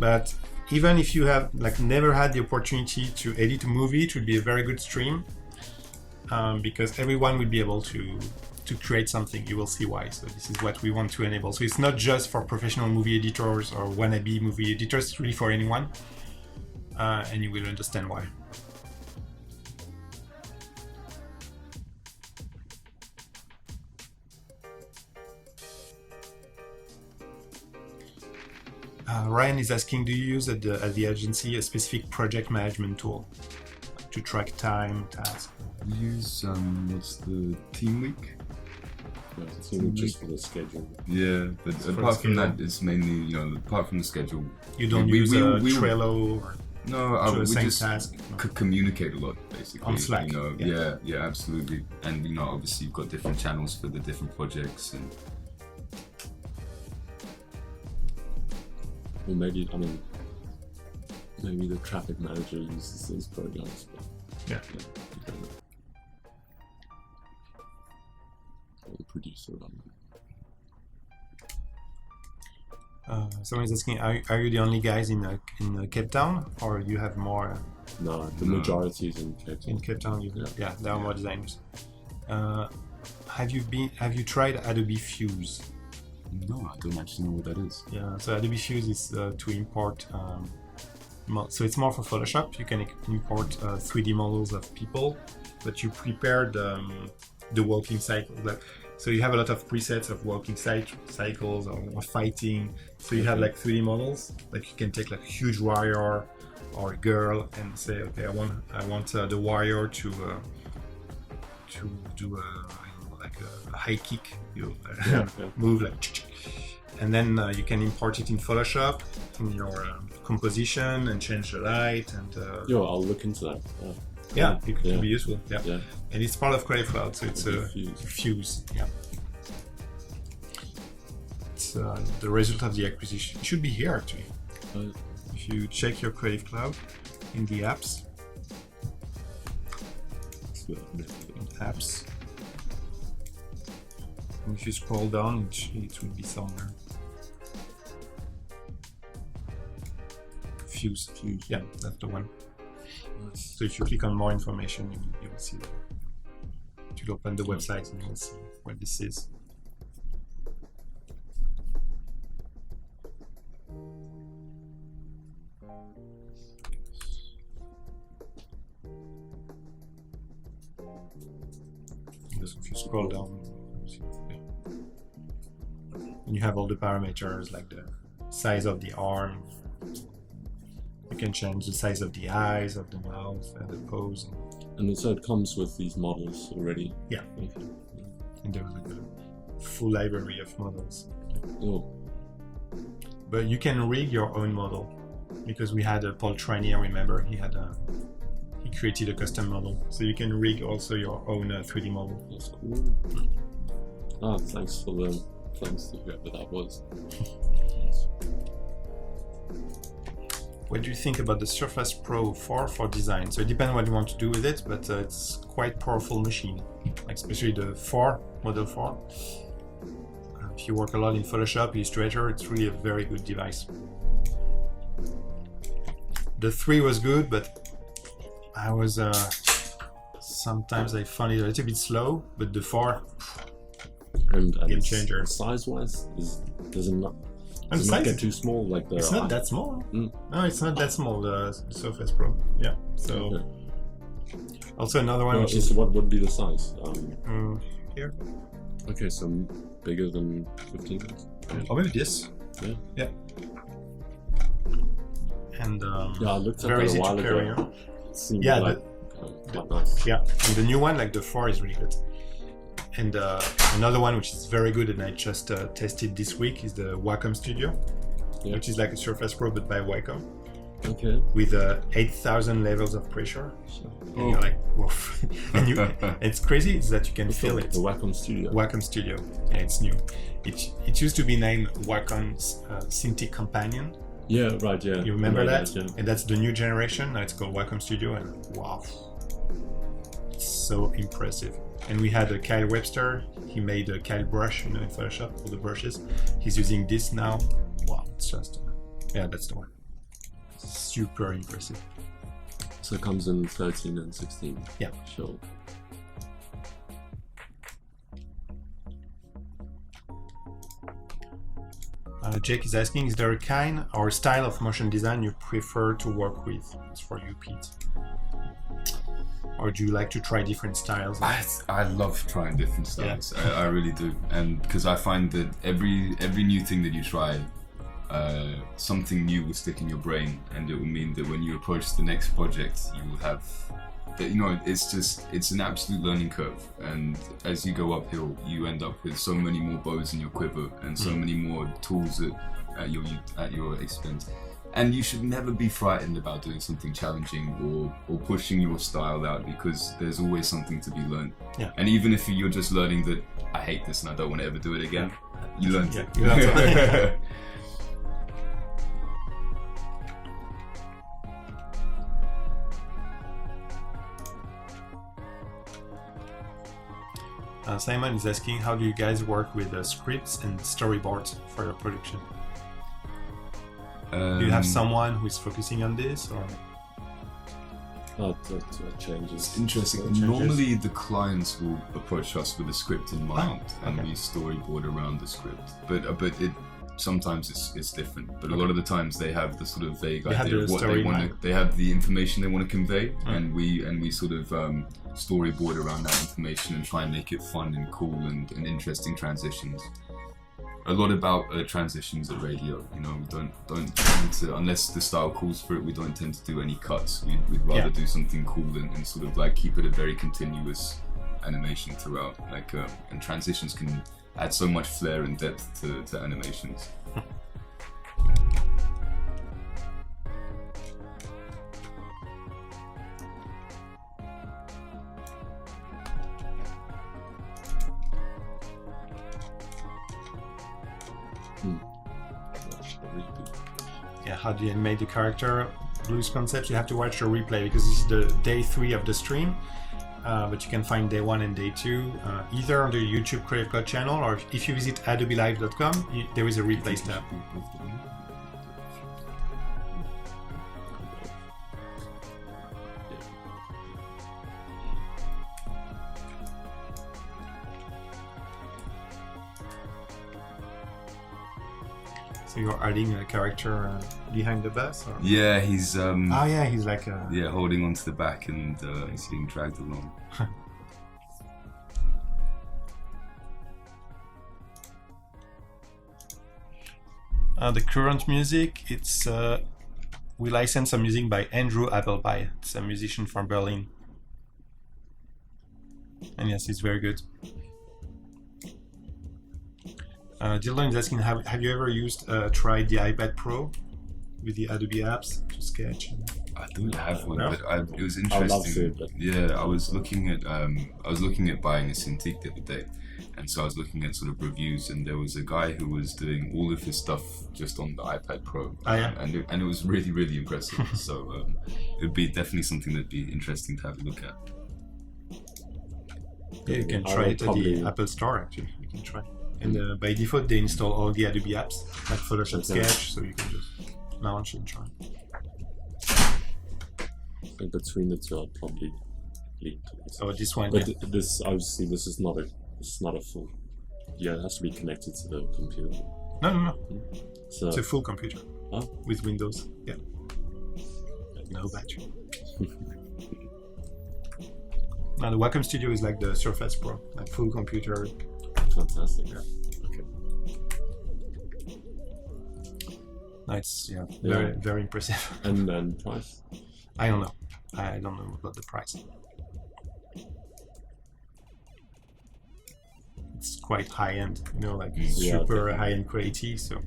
But even if you have never had the opportunity to edit a movie, it will be a very good stream, because everyone will be able to create something. You will see why. So this is what we want to enable. So it's not just for professional movie editors or wannabe movie editors, it's really for anyone. And you will understand why. Ryan is asking, do you use at the agency a specific project management tool to track time, tasks? We use what's the team week? Just for the schedule. Yeah, but apart from that, it's mainly apart from the schedule. You don't use Trello or no, we just task. Communicate a lot basically On Slack. Yeah, absolutely. And obviously you've got different channels for the different projects and. Or maybe the traffic manager uses these programs. But Yeah. I don't know. Or the producer. Someone's asking, are you the only guys in Cape Town, or you have more? No, the majority is in Cape Town. In Cape Town, there are more designers. Have you tried Adobe Fuse? No, I don't actually know what that is. Yeah, so Adobe Fuse is to import. So it's more for Photoshop. You can import 3D models of people, but you prepare the walking cycle. So you have a lot of presets of walking cycles or fighting. So you have like 3D models. Like you can take like a huge warrior or a girl and say, okay, I want the warrior to do like a high kick. Move like, and then you can import it in Photoshop in your composition and change the light and. I'll look into that. It could be useful. Yeah. And it's part of Creative Cloud, so it's Fuse. Yeah. It's the result of the acquisition. It should be here actually. If you check your Creative Cloud in the apps. And if you scroll down, it will be somewhere. Fuse. Yeah, that's the one. So if you click on more information, you will see that. You'll open the website and you will see what this is. If you scroll down, and you have all the parameters like the size of the arm. You can change the size of the eyes, of the mouth, and the pose. And so it comes with these models already? Yeah. Okay. And there's like a full library of models. Oh. But you can rig your own model. Because we had Paul Trainier, remember? He created a custom model. So you can rig also your own 3D model. That's cool. Thanks to whoever that was. What do you think about the Surface Pro 4 for design? So it depends what you want to do with it, but it's quite powerful machine, especially the 4, Model 4. If you work a lot in Photoshop, Illustrator, it's really a very good device. The 3 was good, but sometimes I found it a little bit slow, but the 4, game changer. Size-wise, does it not get too small? Like it's not that small. No, it's not that small. The Surface Pro. Yeah. So also another one. So what would be the size? Here. Okay, so bigger than 15 inches. Or maybe this. Yeah. And I looked at very that easy a while to carry. ago. Yeah. Quite nice. Yeah, and the new one, like the 4, is really good. And another one which is very good and I just tested this week is the Wacom Studio, which is like a Surface Pro but by Wacom. Okay. With 8,000 levels of pressure. And you're like, woof. And it's crazy is that you can feel it. The Wacom Studio. Wacom Studio. Yeah, it's new. It used to be named Wacom's Cintiq Companion. Yeah, right, yeah. You remember that? Yeah. And that's the new generation. Now it's called Wacom Studio and wow. It's so impressive. And we had Kyle Webster. He made a Kyle brush, in Photoshop, all the brushes. He's using this now. Wow, it's just, that's the one. Super impressive. So it comes in 13 and 16. Yeah. Sure. Jake is asking, is there a kind or style of motion design you prefer to work with? It's for you, Pete. Or do you like to try different styles? I love trying different styles. Yeah. I really do, and because I find that every new thing that you try, something new will stick in your brain, and it will mean that when you approach the next project, you will have you know, it's an absolute learning curve, and as you go uphill, you end up with so many more bows in your quiver and so many more tools at your expense. And you should never be frightened about doing something challenging or pushing your style out, because there's always something to be learned. Yeah. And even if you're just learning that I hate this and I don't want to ever do it again, you learned it. You learned it. Simon is asking, how do you guys work with scripts and storyboards for your production? Do you have someone who is focusing on this, or? It changes. Interesting. Normally, the clients will approach us with a script in mind, and we storyboard around the script. But sometimes it's different. But a lot of the times they have the sort of vague idea of what they want to. They have the information they want to convey, and we sort of storyboard around that information and try and make it fun and cool and interesting transitions. A lot about transitions at radio, you know, we don't tend to, unless the style calls for it, we don't tend to do any cuts. We'd rather do something cool and sort of like keep it a very continuous animation throughout. Like, and transitions can add so much flair and depth to animations. Yeah, how do you animate the character? Blues concepts, you have to watch your replay, because this is the day 3 of the stream, but you can find day 1 and day 2 either on the YouTube Creative Cloud channel, or if you visit adobelive.com, there is a replay tab. So you're adding a character behind the bus? Or? Yeah, he's he's like holding onto the back, and he's being dragged along. The current music, it's we license some music by Andrew Appleby. It's a musician from Berlin, and yes, it's very good. Dylan is asking, have you ever tried the iPad Pro with the Adobe apps to sketch? I don't have one, No? but it was interesting. I'd love to, but... Yeah, I was looking at buying a Cintiq the other day, and so I was looking at sort of reviews, and there was a guy who was doing all of his stuff just on the iPad Pro, and it was really, really impressive. So it would be definitely something that'd be interesting to have a look at. Yeah, you can try it at the Apple Store. Actually, you can try. And by default, they install all the Adobe apps, like Photoshop, Sketch, so you can just launch and try. And between the two, I'll probably lean towards. So this one, But this, obviously, this is not a full. Yeah, it has to be connected to the computer. No. So It's a full computer Oh. with Windows. Yeah. No battery. Now the Wacom Studio is like the Surface Pro, like full computer. fantastic. Yeah. Okay. No, it's Yeah. very, very impressive. And then price. I don't know. I don't know about the price. It's quite high end, you know, like Yeah, super definitely. high end quality. So.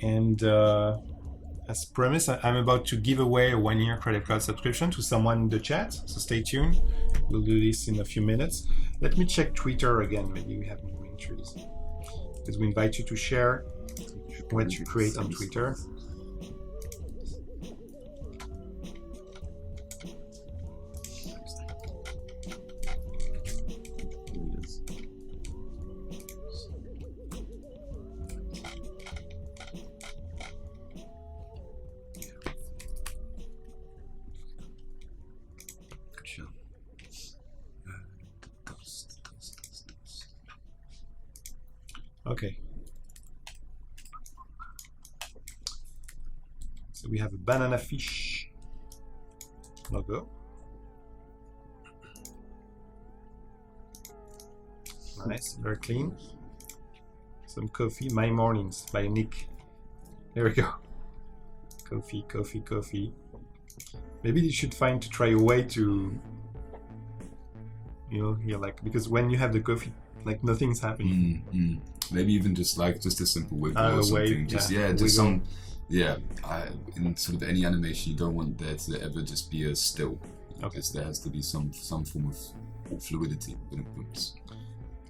And as promised, I'm about to give away a 1-year Creative Cloud subscription to someone in the chat, so stay tuned. We'll do this in a few minutes. Let me check Twitter again, maybe we have new entries. Because we invite you to share what you create on Twitter. Okay. So we have a banana fish logo. Nice, very clean. Some coffee, My Mornings by Nick. There we go. Coffee. Maybe you should try a way to, like, because when you have the coffee, like nothing's happening. Maybe even just a simple wiggle or something. Wave, Just wiggle. some. Yeah, in sort of any animation, you don't want there to ever just be a still. Okay. Because there has to be some form of fluidity when it moves.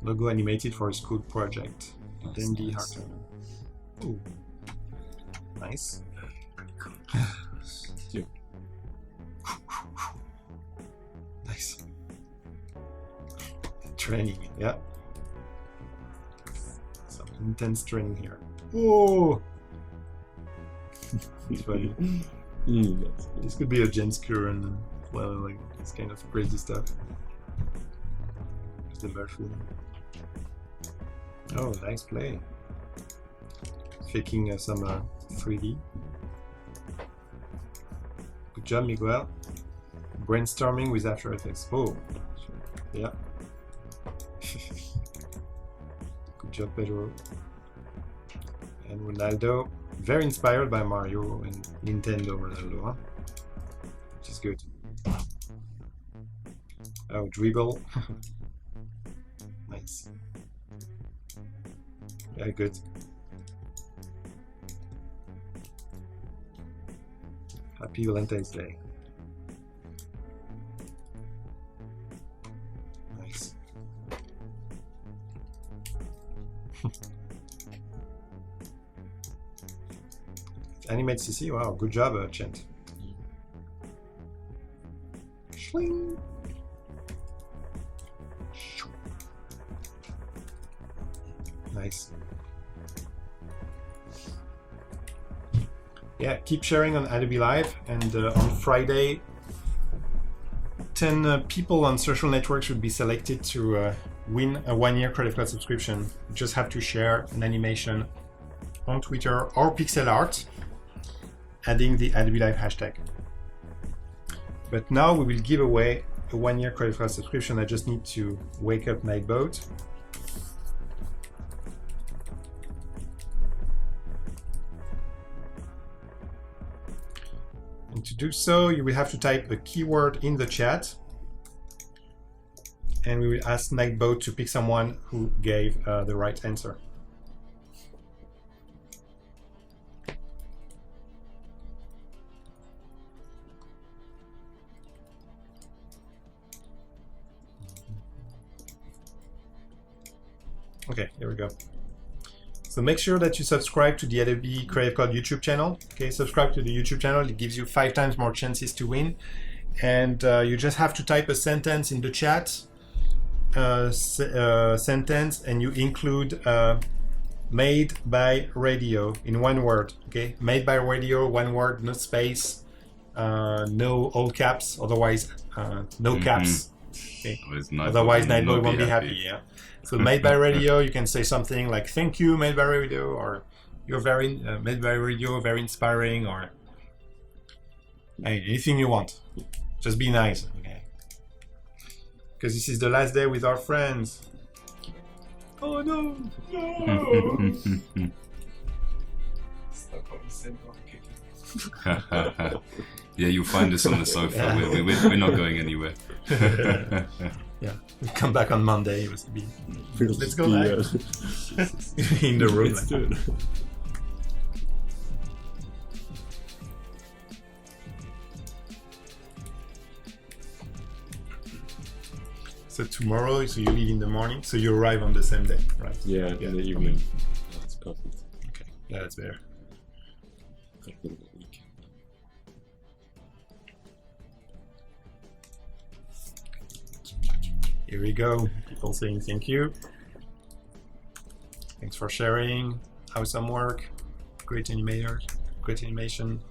Logo animated for a school project. That's Dandy nice. Hartman. Ooh. Nice. Yeah. Nice. Training, yeah. Some intense training here. Whoa! It's funny. This could be a James Curran, well, like this kind of crazy stuff. There's the mushroom. Oh, nice play. Faking some 3D. Good job, Miguel. Brainstorming with After Effects. Oh, yeah. Good job, Pedro. And Ronaldo. Very inspired by Mario and Nintendo Ronaldo, huh? Which is good. Oh, dribble. Nice. Yeah, good. Happy Valentine's Day. Nice. Animate CC, wow, good job, Chent. Schling. Nice. Yeah, keep sharing on Adobe Live, and on Friday, 10 people on social networks would be selected to win a 1-year Creative Cloud subscription. You just have to share an animation on Twitter or pixel art, adding the Adobe Live hashtag. But now we will give away a 1-year Creative Cloud subscription. I just need to wake up Nightboat. And to do so, you will have to type a keyword in the chat, and we will ask Nightboat to pick someone who gave the right answer. Okay, here we go. So make sure that you subscribe to the Adobe Creative Cloud YouTube channel. Okay, subscribe to the YouTube channel. It gives you 5 times more chances to win. And you just have to type a sentence in the chat, sentence, and you include made by radio in 1 word. Okay, made by radio, 1 word, no space, no all caps, otherwise no caps. Okay. Otherwise, Nightboat won't be happy. Yeah. So made by radio, you can say something like "Thank you, made by radio," or "You're very made by radio, very inspiring," or anything you want. Just be nice, okay? Because this is the last day with our friends. Oh no! No! Stockholm Syndrome kicking. Yeah, you'll find us on the sofa. Yeah. We're not going anywhere. Yeah, we'll come back on Monday. It was to be. Let's go live in the room. Let's do it. So tomorrow, so you leave in the morning, so you arrive on the same day, right? Yeah, in the evening. That's perfect. Okay, yeah, that's better. Here we go. People saying thank you. Thanks for sharing. Awesome work. Great animators. Great animation.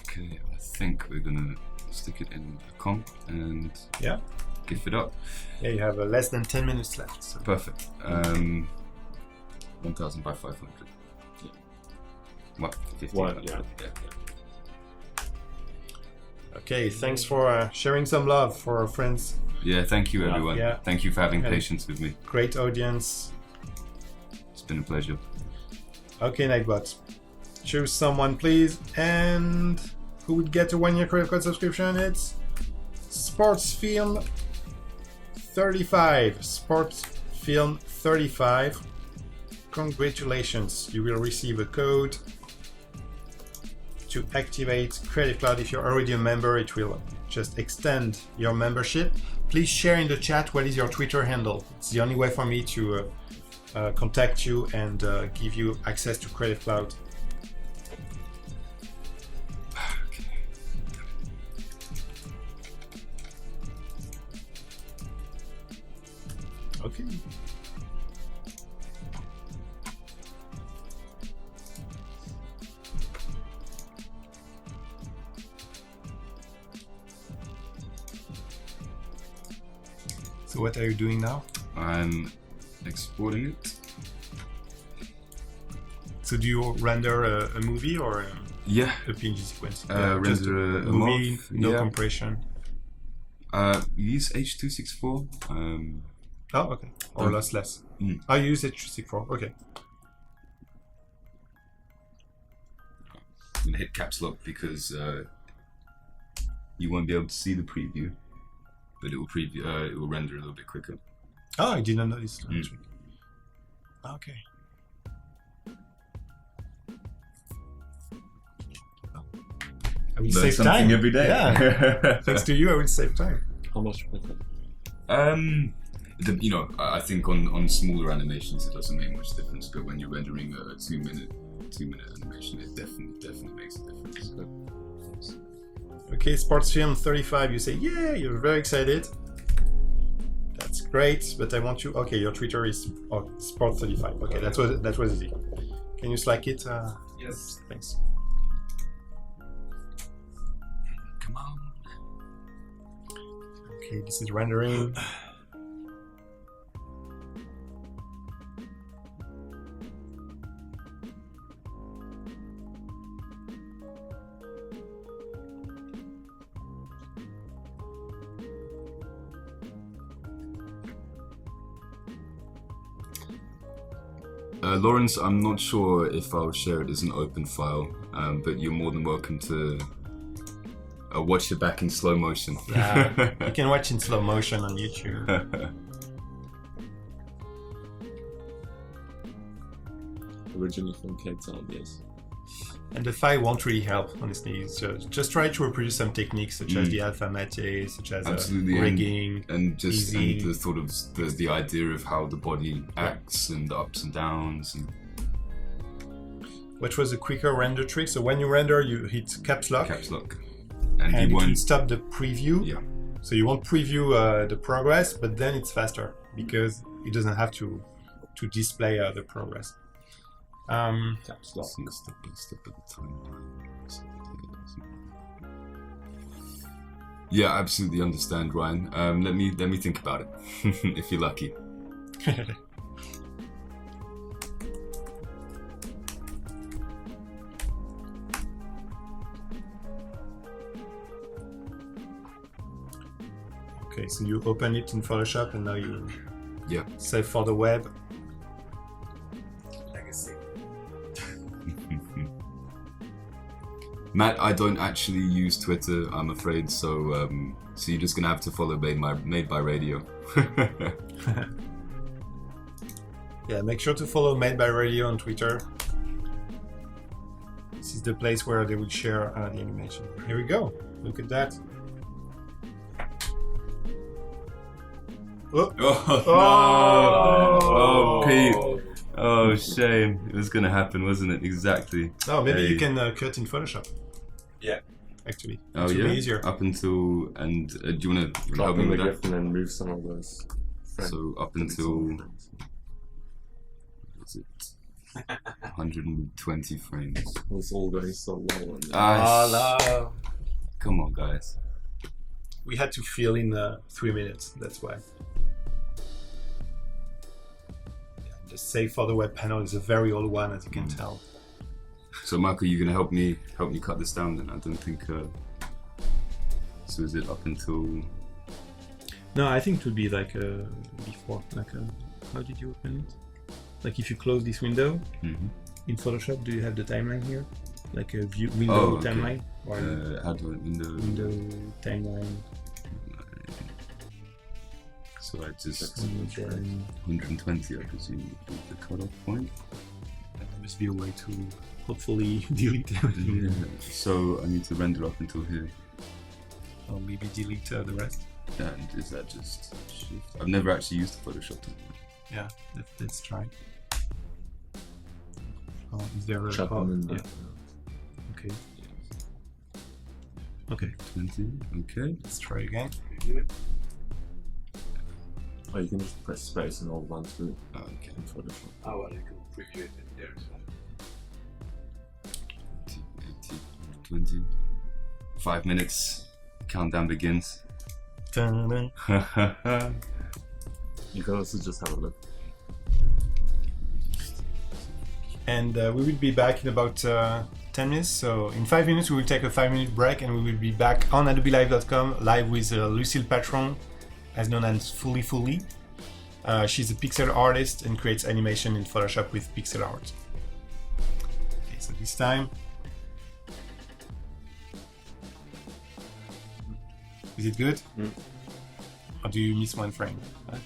Okay, I think we're gonna stick it in a comp and yeah, give it up. Yeah, you have less than 10 minutes left. So. Perfect. 1,000 by 500. What? 1,500. Yeah. Okay, thanks for sharing some love for our friends Yeah, thank you, everyone. Yeah. Thank you for having Yeah. patience with me. Great audience. It's been a pleasure. Okay, Nightbot. Choose someone, please. And who would get a 1-year Creative Cloud subscription? It's Sports Film 35. Sports Film 35. Congratulations. You will receive a code to activate Creative Cloud. If you're already a member, it will just extend your membership. Please share in the chat what is your Twitter handle. It's the only way for me to contact you and give you access to Creative Cloud. Okay. So what are you doing now? I'm exporting it. So do you render a movie or Yeah. a PNG sequence? Just render a movie, MOV, no yeah. compression. Use H.264. Oh, okay. Or Um, lossless. mm. I use H.264. Okay. I'm gonna hit caps lock because you won't be able to see the preview, but it will it will render a little bit quicker. Oh, I didn't know this. Mm. Okay. I will Learn save something time every day. Yeah. Thanks to you, I will save time. How much quicker? I think on smaller animations it doesn't make much difference, but when you're rendering a 2 minute animation, it definitely makes a difference. Okay, Sports Film 35. You say, yeah, you're very excited. That's great, but I want you. Okay, your Twitter is Sport 35. Okay, that was easy. Can you Slack it? Yes. Thanks. Come on. Okay, this is rendering. Lawrence, I'm not sure if I'll share it as an open file, but you're more than welcome to watch it back in slow motion. Yeah, you can watch in slow motion on YouTube. Originally from Cape Town, yes. And the file won't really help, honestly. So just try to reproduce some techniques such as the alpha mate, such as Absolutely, rigging, and just easy. and the sort of the idea of how the body acts and the ups and downs. And which was a quicker render trick. So when you render, you hit caps lock, caps lock, and you it will won't. stop the preview. Yeah. So you won't preview the progress, but then it's faster because it doesn't have to display the progress. Caps lock. Step by step at a time. Yeah, absolutely understand, Ryan. Let me think about it. If you're lucky. Okay, so you open it in Photoshop and now you Yeah. save for the web. Legacy. Matt, I don't actually use Twitter, I'm afraid, so you're just gonna have to follow Made by Radio. Yeah, make sure to follow Made by Radio on Twitter. This is the place where they will share the animation. Here we go. Look at that. Oh, Oh, no! Oh, Pete! Oh, shame. It was gonna happen, wasn't it? Exactly. Oh, maybe Hey. you can cut in Photoshop. Yeah. Actually, Oh, it will yeah? be easier. Up until, and do you wanna help Drop me in the with GIF that? and then move some of those. So up until, what's it? 120 frames. It's all going so well. And Ah, no. come on, guys. We had to fill in 3 minutes, that's why. Yeah, the save for the web panel is a very old one, as you can tell. So, Michael, you gonna help me cut this down? Then I don't think. So is it up until? No, I think it would be like before. Like, how did you open it? Like, if you close this window in Photoshop, do you have the timeline here? Like a view window timeline? Or how do I window timeline? So I just 120, I presume, is the cutoff point. There must be a way to hopefully delete everything. Yeah. So I need to render up until here. Or maybe delete the rest. And is that just shift? I've never actually used Photoshop. Yeah, let's try. Oh, is there a yeah. Okay. Okay. 20. Okay. Let's try again. Oh, you can just press space and it'll run through Okay. in Photoshop. Oh, well, you can preview it in there as well. 20. 5 minutes. Countdown begins. Dun-dun. You can also just have a look. And we will be back in about 10 minutes. So in 5 minutes, we will take a 5-minute break and we will be back on adobelive.com live with Lucille Patron, as known as Fully. She's a pixel artist and creates animation in Photoshop with pixel art. Okay, so this time, is it good? Or do you miss one frame? I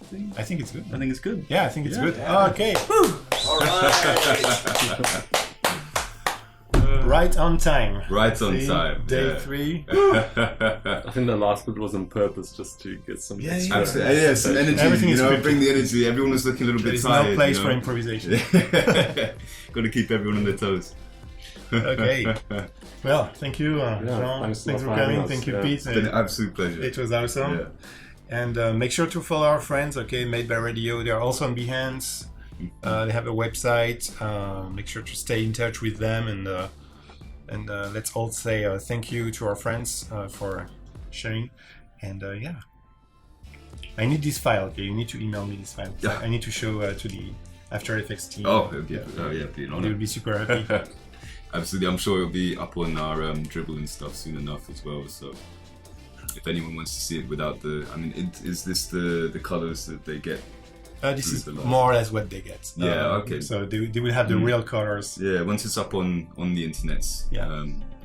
think it's good. I think it's good. Yeah, I think it's good. Yeah. Okay. All right. Right on time. Right on See, time. Day yeah. 3. I think the last bit was on purpose just to get some Yeah, extra. Absolutely. Yeah, some energy. Everything is scripted. Bring the energy. Everyone was looking a little There bit is tired. no place for improvisation. Got to keep everyone on their toes. Okay. Well, thank you, Jean. thanks Thanks a for lot for having coming. us. Thank you, Yeah. Pete. It's been an absolute pleasure. It was awesome. Yeah. And make sure to follow our friends, okay, Made by Radio. They are also on Behance. They have a website. Make sure to stay in touch with them. And let's all say thank you to our friends for sharing. And yeah. I need this file, okay? You need to email me this file. Yeah. I need to show to the After Effects team. Oh, it'd be, be an They honor. will be super happy. Absolutely. I'm sure it'll be up on our dribble and stuff soon enough as well. So if anyone wants to see it without the, I mean, is this the colors that they get? This is the light. more or less what they get. Yeah, okay. So they will have the real colors. Yeah, once it's up on the internet, Yeah. you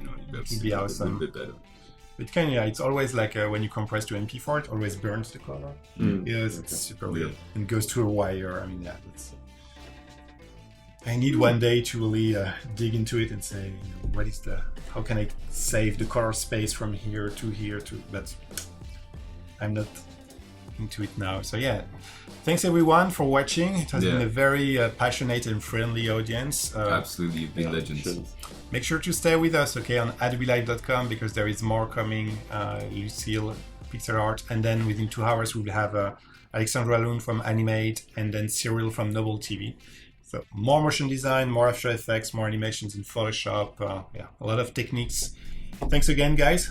know, you'll be able to It'll see be it awesome. a little bit better. It can, yeah, it's always like when you compress to MP4, it always burns the color. Yes, it's super weird. And goes to a wire. I mean, yeah, that's. I need one day to really dig into it and say, you know, what is how can I save the color space from here to, but I'm not into it now. So yeah, thanks everyone for watching. It has been a very passionate and friendly audience. Absolutely, you've been legends. Sure. Make sure to stay with us, okay, on adobelive.com because there is more coming. Lucille, pixel art, and then within 2 hours we will have Alexandra Loon from Animate and then Cyril from Noble TV. So more motion design, more After Effects, more animations in Photoshop. Yeah, a lot of techniques. Thanks again, guys.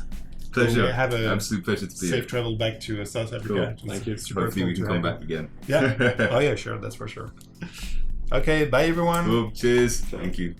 Pleasure. So have a absolute pleasure to be safe here. travel back to South Africa. Cool. It was Thank you. super Hopefully fun we can to come have back again. you. Yeah. Oh yeah, sure. That's for sure. Okay. Bye, everyone. Cool. Cheers. Thank you.